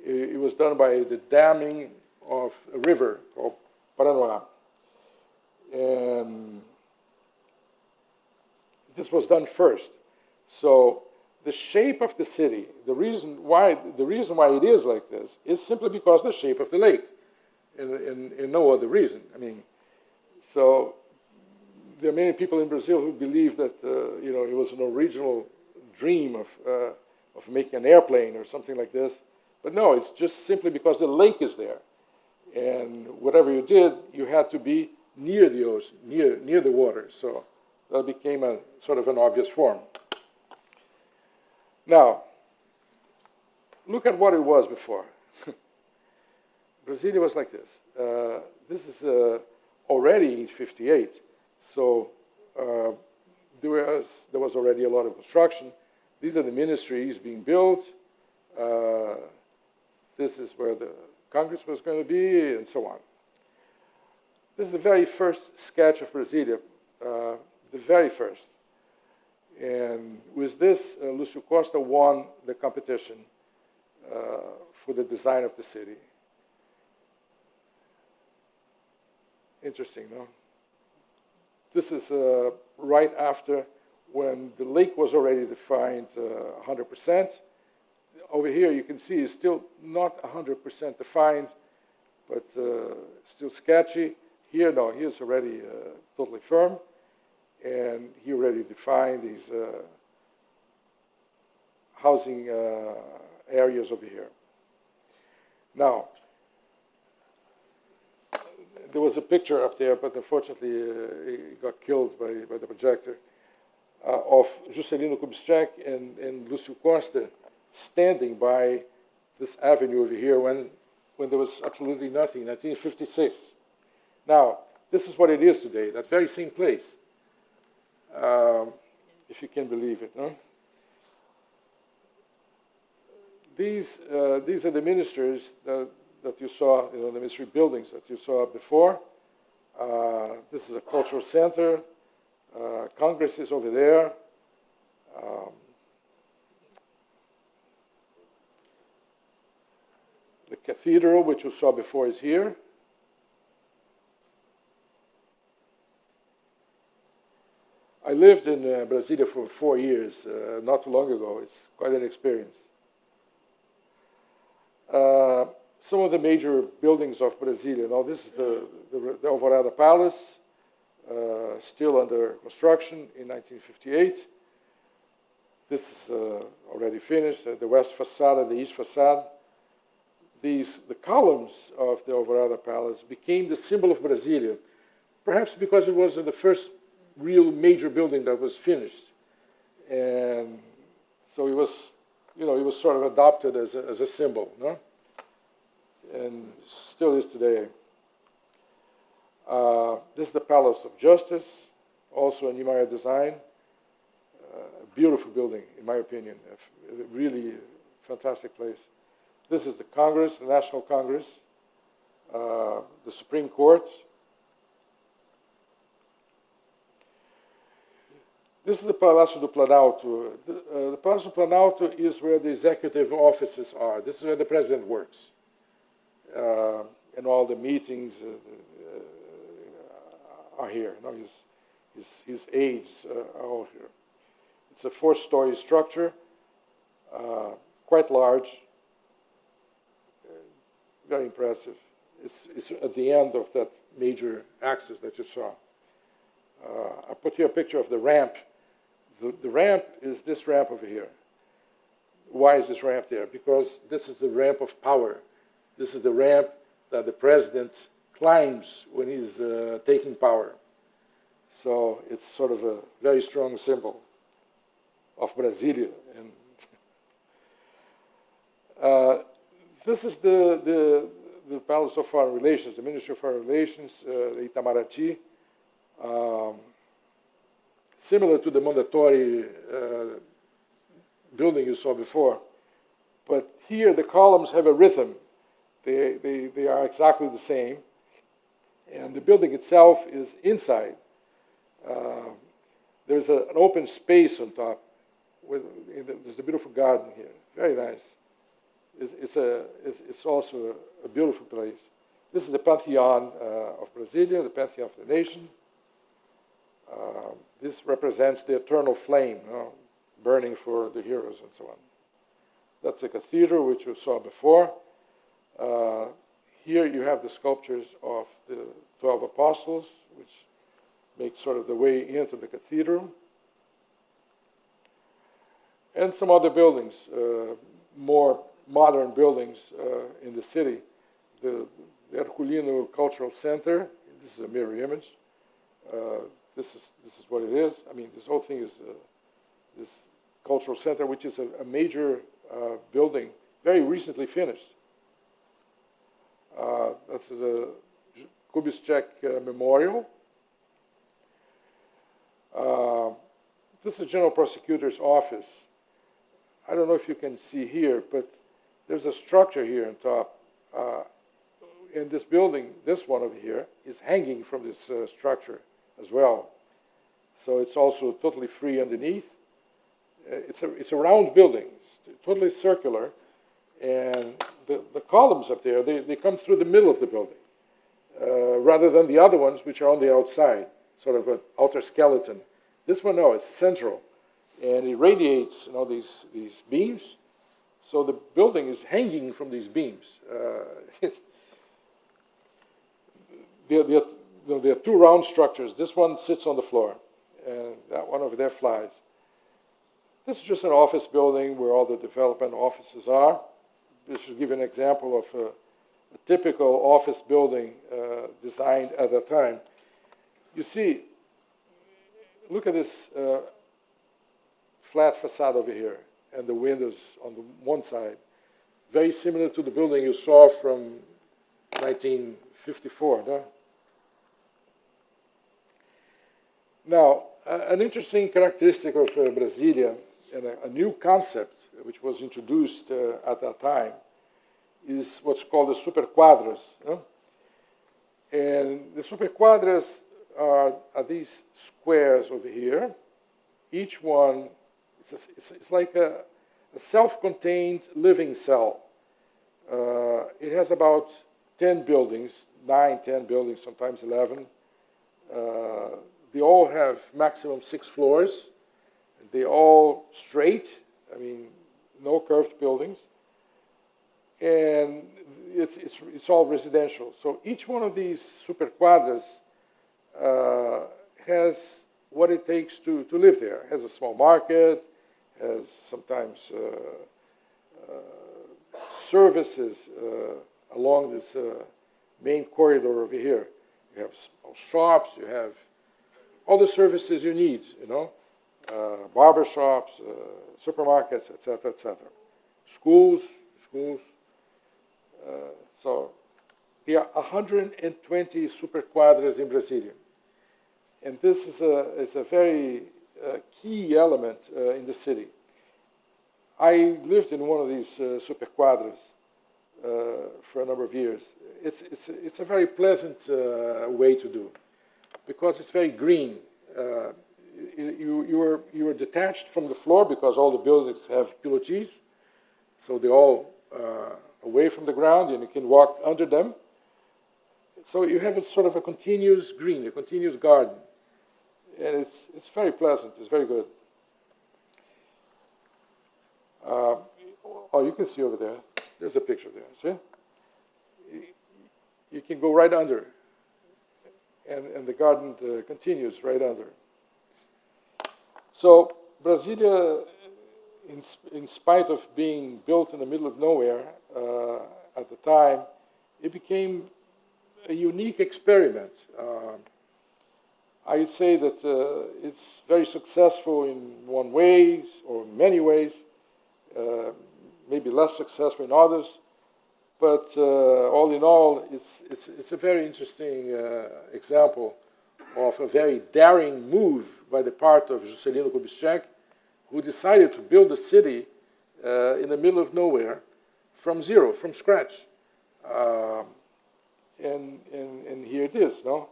It was done by the damming of a river called Paranoá. And this was done first. So the shape of the city, the reason why it is like this is simply because of the shape of the lake, and no other reason. I mean, so there are many people in Brazil who believe that it was an original dream of making an airplane or something like this. But no, it's just simply because the lake is there. And whatever you did, you had to be near the ocean, near the water. So that became a sort of an obvious form. Now, look at what it was before. Brasilia was like this. This is already in 58. So there was already a lot of construction. These are the ministries being built. This is where the Congress was going to be, and so on. This is the very first sketch of Brasilia, the very first. And with this, Lúcio Costa won the competition for the design of the city. Interesting, no? This is right after when the lake was already defined 100%. Over here, you can see it's still not 100% defined, but still sketchy. Here, no, here's already totally firm. And he already defined these housing areas over here. Now, there was a picture up there, but unfortunately it got killed by the projector, of Juscelino Kubitschek and Lúcio Costa standing by this avenue over here when there was absolutely nothing, 1956. Now, this is what it is today, that very same place. If you can believe it, no? These are the ministers that you saw, the ministry buildings that you saw before. This is a cultural center. Congress is over there. The cathedral, which you saw before, is here. I lived in Brasilia for 4 years, not too long ago. It's quite an experience. Some of the major buildings of Brasilia. Now, this is the Alvorada Palace, still under construction in 1958. This is already finished, the west facade and the east facade. The columns of the Alvorada Palace became the symbol of Brasilia, perhaps because it was the first real major building that was finished. And so it was, it was sort of adopted as a symbol, no? And still is today. This is the Palace of Justice. also a Niemeyer design. A beautiful building, in my opinion, a really fantastic place. This is the Congress, the National Congress, the Supreme Court. This is the Palácio do Planalto. The Palácio do Planalto is where the executive offices are. This is where the president works. And all the meetings are here. You know, his aides are all here. It's a 4-story structure, quite large, very impressive. It's at the end of that major axis that you saw. I put here a picture of the ramp. The ramp is this ramp over here. Why is this ramp there? Because this is the ramp of power. This is the ramp that the president climbs when he's taking power. So it's sort of a very strong symbol of Brasilia. And this is the Palace of Foreign Relations, the Ministry of Foreign Relations, the Itamaraty. Similar to the Mondadori building you saw before. But here the columns have a rhythm. They are exactly the same. And the building itself is inside. There's an open space on top. There's a beautiful garden here. Very nice. It's also a beautiful place. This is the Pantheon of Brasilia, the Pantheon of the nation. This represents the eternal flame, you know, burning for the heroes and so on. That's the cathedral, which you saw before. Here you have the sculptures of the 12 apostles, which make sort of the way into the cathedral. And some other buildings, more modern buildings in the city. The Herculino Cultural Center, this is a mirror image. This is what it is. I mean, this whole thing is this cultural center, which is a major building, very recently finished. This is a Kubitschek Memorial. This is General Prosecutor's Office. I don't know if you can see here, but there's a structure here on top. And this building, this one over here, is hanging from this structure as well. So it's also totally free underneath. It's a round building, it's totally circular. And the columns up there, they come through the middle of the building, rather than the other ones, which are on the outside, sort of an outer skeleton. This one, no, it's central. And it radiates, you know, these beams. So the building is hanging from these beams. There are two round structures. This one sits on the floor, and that one over there flies. This is just an office building where all the development offices are. This should give you an example of a typical office building designed at that time. You see, look at this flat facade over here, and the windows on the one side. Very similar to the building you saw from 1954, no? Now, an interesting characteristic of Brasilia, and a new concept which was introduced at that time, is what's called the superquadras. No? And the superquadras are these squares over here. Each one, it's like a self-contained living cell. It has about 10 buildings, 9, 10 buildings, sometimes 11. They all have maximum 6 floors. They all straight, I mean, no curved buildings. And it's all residential. So each one of these superquadras has what it takes to live there. It has a small market, has sometimes services along this main corridor over here. You have small shops, you have all the services you need, you know, barber shops, supermarkets, etc., etc. Schools. So there are 120 superquadras in Brasilia. And this is a very key element in the city. I lived in one of these superquadras for a number of years. It's a very pleasant way to do, because it's very green. You are detached from the floor because all the buildings have pilotis, so they're all away from the ground, and you can walk under them. So you have a sort of a continuous green, a continuous garden, and it's very pleasant. It's very good. Oh, you can see over there. There's a picture there. See? You can go right under, and the garden continues right under. So Brasilia, in spite of being built in the middle of nowhere at the time, it became a unique experiment. I would say that it's very successful in one way, or many ways, maybe less successful in others, but all in all, it's a very interesting example of a very daring move by the part of Juscelino Kubitschek, who decided to build a city in the middle of nowhere from zero, from scratch. And here it is, no?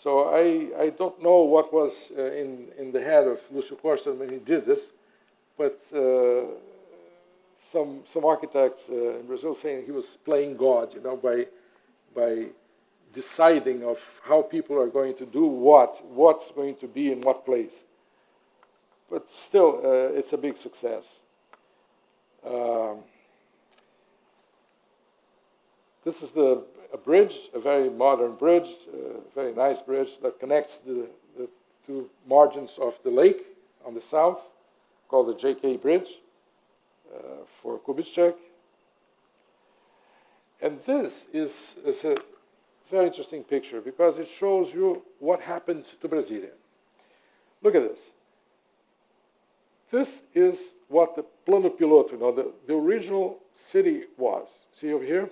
So I don't know what was in the head of Lúcio Costa when he did this, but some architects in Brazil saying he was playing God, by deciding of how people are going to do what's going to be in what place. But still, it's a big success. This is a bridge, a very modern bridge, a very nice bridge that connects the two margins of the lake on the south, called the JK Bridge for Kubitschek. And this is a very interesting picture because it shows you what happened to Brasilia. Look at this. This is what the Plano Piloto, the original city was. See over here?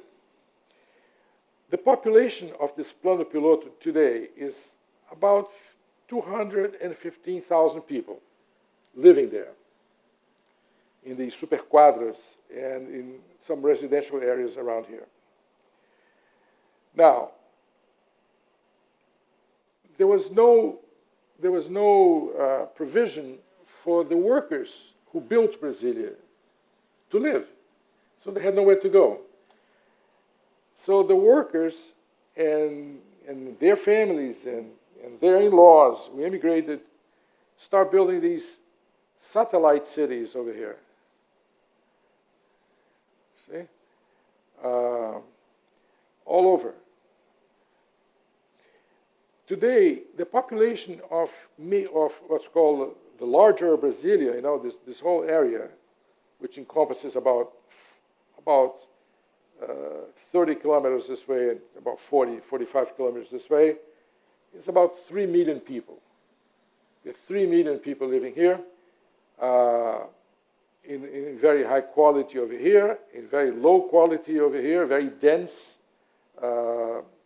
The population of this Plano Piloto today is about 215,000 people living there in these superquadras and in some residential areas around here. Now, there was no provision for the workers who built Brasilia to live, so they had nowhere to go. So the workers and their families and their in-laws who immigrated start building these satellite cities over here. See? All over. Today, the population of what's called the larger Brasilia, this whole area, which encompasses about 30 kilometers this way and about 45 kilometers this way, is about 3 million people. There are 3 million people living here, in very high quality over here, in very low quality over here, very dense.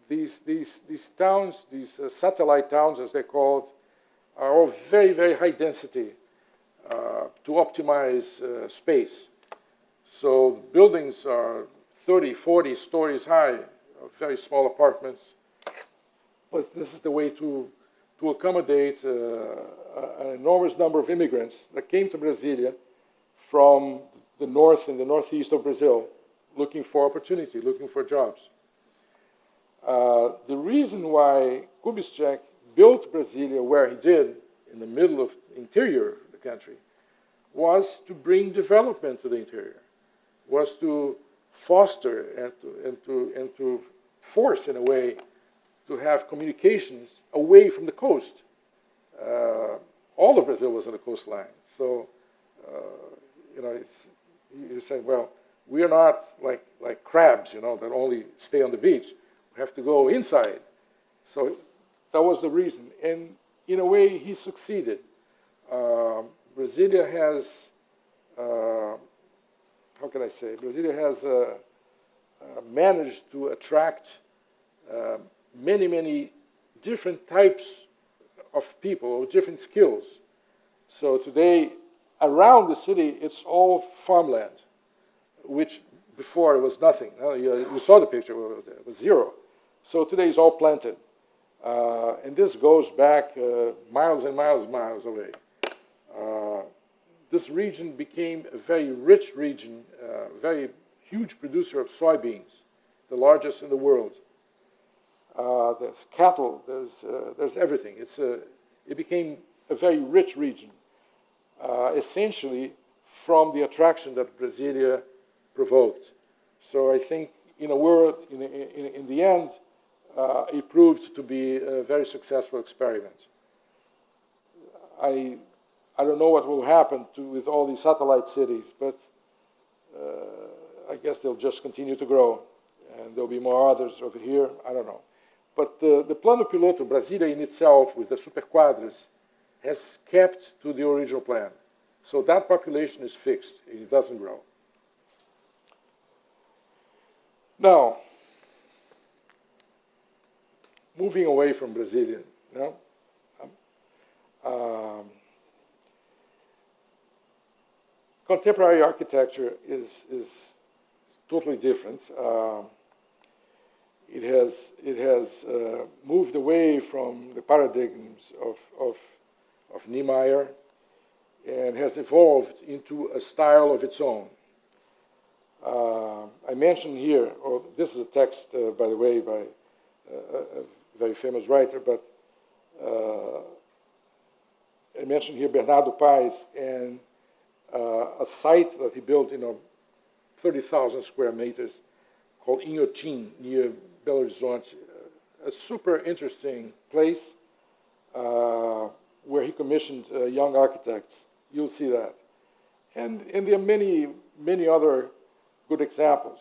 These towns, these satellite towns, as they're called, are all very, very high density to optimize space. So buildings are 30, 40 stories high, very small apartments. But this is the way to accommodate an enormous number of immigrants that came to Brasilia from the north and the northeast of Brazil, looking for opportunity, looking for jobs. The reason why Kubitschek built Brasilia where he did, in the middle of the interior of the country, was to bring development to the interior, was to foster and to force, in a way, to have communications away from the coast. All of Brazil was on the coastline. So, you say, well, we are not like crabs, that only stay on the beach. We have to go inside. So that was the reason. And in a way, he succeeded. Brasilia has, how can I say? Brasilia has managed to attract many, many different types of people with different skills. So today, around the city, it's all farmland, which before it was nothing. You saw the picture, it was zero. So today it's all planted. And this goes back miles and miles and miles away. This region became a very rich region, very huge producer of soybeans, the largest in the world. There's cattle, there's everything. It became a very rich region, essentially from the attraction that Brasilia provoked. So I think, in a word, in the end, it proved to be a very successful experiment. I don't know what will happen with all these satellite cities, but I guess they'll just continue to grow, and there'll be more others over here. I don't know. But the Plano Piloto, Brasilia in itself, with the superquadras, has kept to the original plan. So that population is fixed. It doesn't grow. Now, moving away from Brasilia, contemporary architecture is totally different. It has moved away from the paradigms of Niemeyer and has evolved into a style of its own. I mentioned here, this is a text, by the way, by a very famous writer, but I mentioned here Eduardo Pires and a site that he built, 30,000 square meters, called Inhotim, near Belo Horizonte. A super interesting place where he commissioned young architects. You'll see that. And there are many, many other good examples.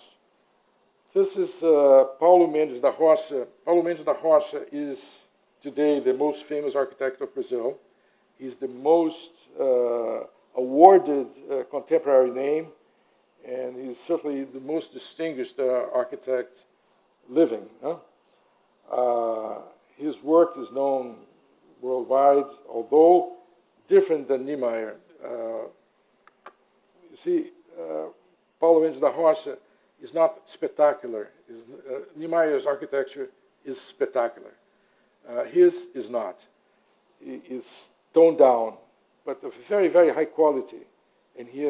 This is Paulo Mendes da Rocha. Paulo Mendes da Rocha is today the most famous architect of Brazil. He's the most awarded contemporary name, and he's certainly the most distinguished architect living. His work is known worldwide, although different than Niemeyer. You see, Paulo Mendes da Rocha is not spectacular. Niemeyer's architecture is spectacular. His is not. It is toned down, but of very, very high quality. And he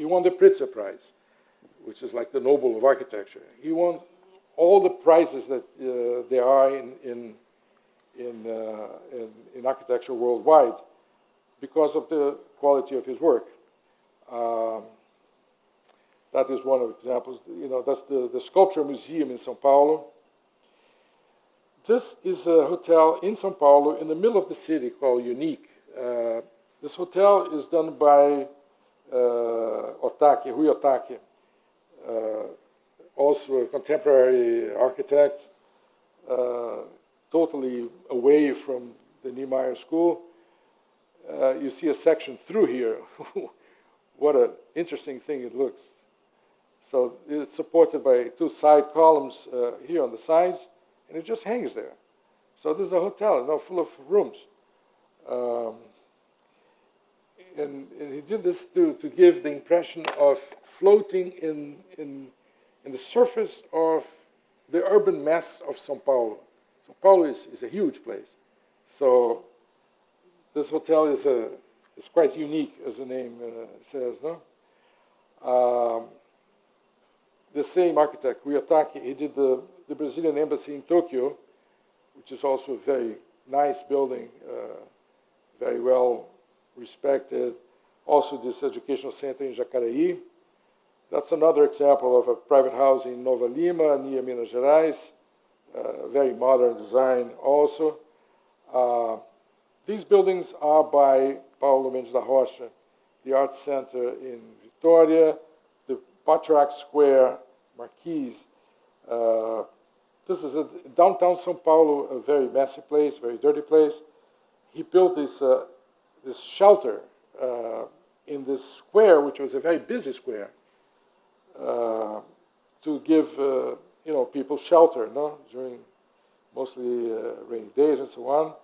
won the Pritzker Prize, which is like the Nobel of architecture. He won all the prizes that there are in architecture worldwide because of the quality of his work. That is one of the examples. That's the Sculpture Museum in São Paulo. This is a hotel in São Paulo in the middle of the city called Unique. This hotel is done by Rui Otake, also a contemporary architect, totally away from the Niemeyer school. You see a section through here. What an interesting thing it looks. So it's supported by two side columns here on the sides, and it just hangs there. So this is a hotel, full of rooms. And he did this to give the impression of floating in the surface of the urban mass of São Paulo. São Paulo is a huge place. So this hotel is quite unique, as the name says, no? The same architect, Rui Otake, he did the Brazilian embassy in Tokyo, which is also a very nice building, very well respected. Also this educational center in Jacareí. That's another example of a private house in Nova Lima, near Minas Gerais. Very modern design also. These buildings are by Paulo Mendes da Rocha, the Art Center in Vitória, the Patriarch Square, Marquise. This is downtown São Paulo, a very messy place, very dirty place. He built this shelter in this square, which was a very busy square, to give people shelter, during mostly rainy days and so on.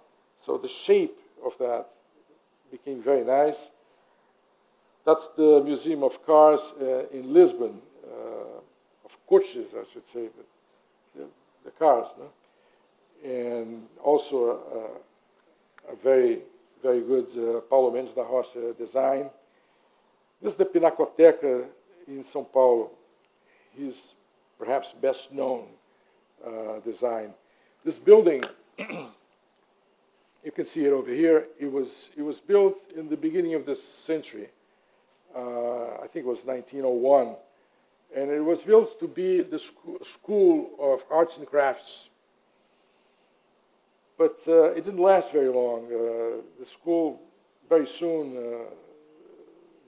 So the shape of that became very nice. That's the Museum of Cars in Lisbon, of coaches, I should say, but the cars. No? And also a very, very good Paulo Mendes da Rocha design. This is the Pinacoteca in São Paulo, his perhaps best known design. This building, you can see it over here, it was built in the beginning of this century. I think it was 1901. And it was built to be the school of arts and crafts. But it didn't last very long. The school very soon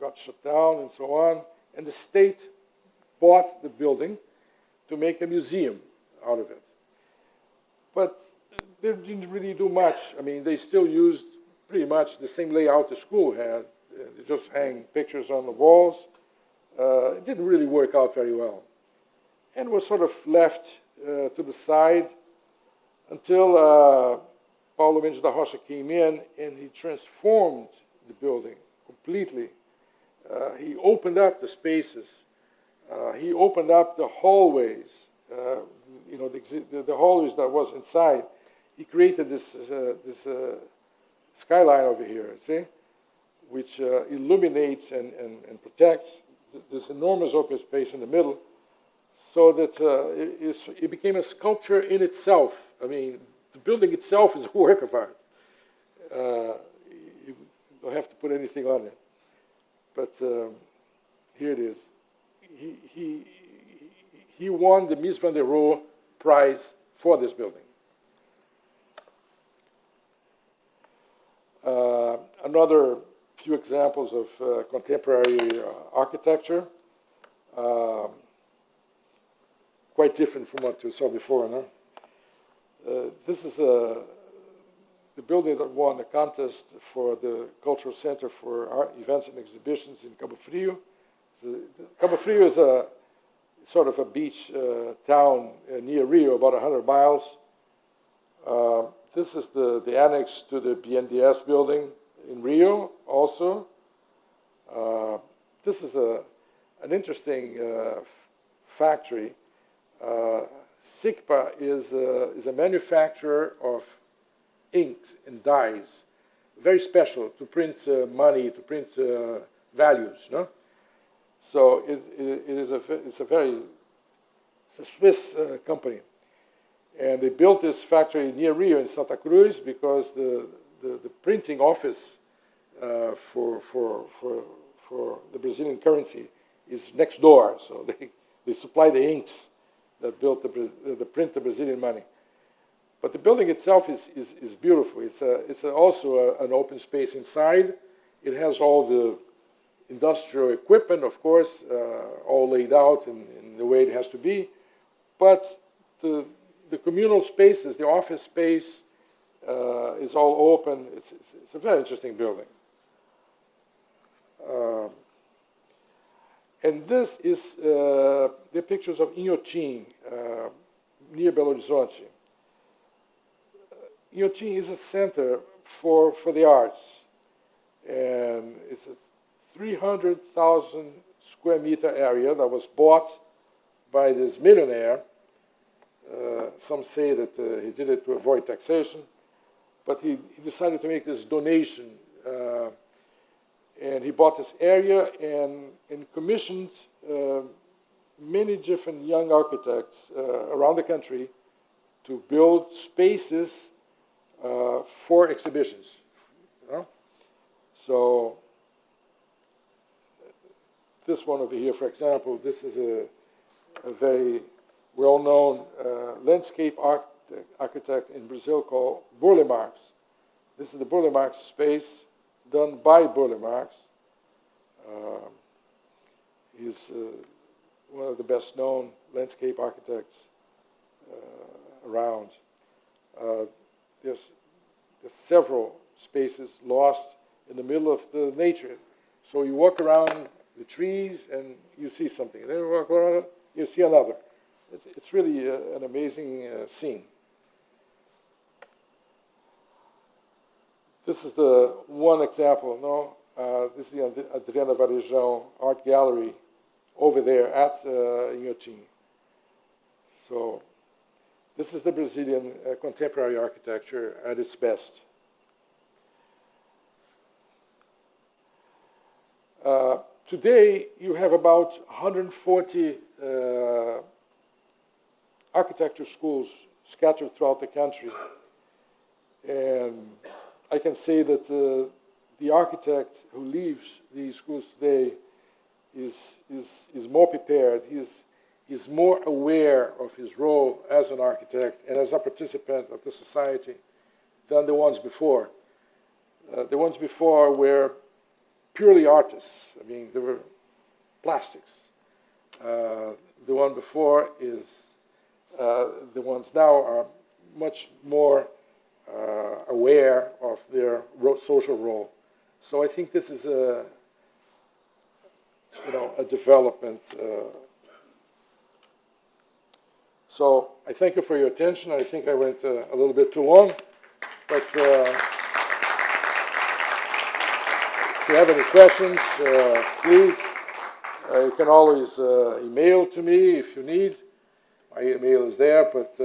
got shut down and so on. And the state bought the building to make a museum out of it. But they didn't really do much. I mean, they still used pretty much the same layout the school had. They just hang pictures on the walls. It didn't really work out very well. And was sort of left to the side until Paulo Mendes da Rocha came in and he transformed the building completely. He opened up the spaces. He opened up the hallways, the hallways that was inside. He created this skyline over here, see, which illuminates and protects this enormous open space in the middle, so that it became a sculpture in itself. I mean, the building itself is a work of art. You don't have to put anything on it. But here it is. He won the Mies van der Rohe Prize for this building. Another few examples of contemporary architecture, quite different from what you saw before. No? This is the building that won the contest for the Cultural Center for Art Events and Exhibitions in Cabo Frio. Cabo Frio is a sort of a beach town near Rio, about 100 miles. This is the annex to the BNDES building in Rio also. This is an interesting factory. SICPA is a manufacturer of inks and dyes, very special to print money, to print values. No? So it's a Swiss company. And they built this factory near Rio in Santa Cruz because the printing office for the Brazilian currency is next door. So they supply the inks that print the Brazilian money. But the building itself is beautiful. It's also an open space inside. It has all the industrial equipment, of course, all laid out in the way it has to be. But the communal spaces, the office space, is all open. It's a very interesting building. And this is the pictures of Inhotim, near Belo Horizonte. Inhotim is a center for the arts. And it's a 300,000 square meter area that was bought by this millionaire. Some say that he did it to avoid taxation, but he decided to make this donation. And he bought this area and commissioned many different young architects around the country to build spaces for exhibitions. You know? So this one over here, for example, this is a very well-known landscape architect in Brazil called Burle Marx. This is the Burle Marx space done by Burle Marx. He's one of the best-known landscape architects around. There's several spaces lost in the middle of the nature. So you walk around the trees and you see something. Then you walk around, you see another. It's really an amazing scene. This is the one example, no? This is the Adriana Varejão Art Gallery over there at Inhotim. So this is the Brazilian contemporary architecture at its best. Today, you have about 140 architecture schools scattered throughout the country. And I can say that the architect who leaves these schools today is more prepared. He's more aware of his role as an architect and as a participant of the society than the ones before. The ones before were purely artists. I mean, they were plastics. The one before is, the ones now are much more aware of their social role. So I think this is a development. So I thank you for your attention. I think I went a little bit too long, but if you have any questions, please, you can always email to me if you need. My email is there, but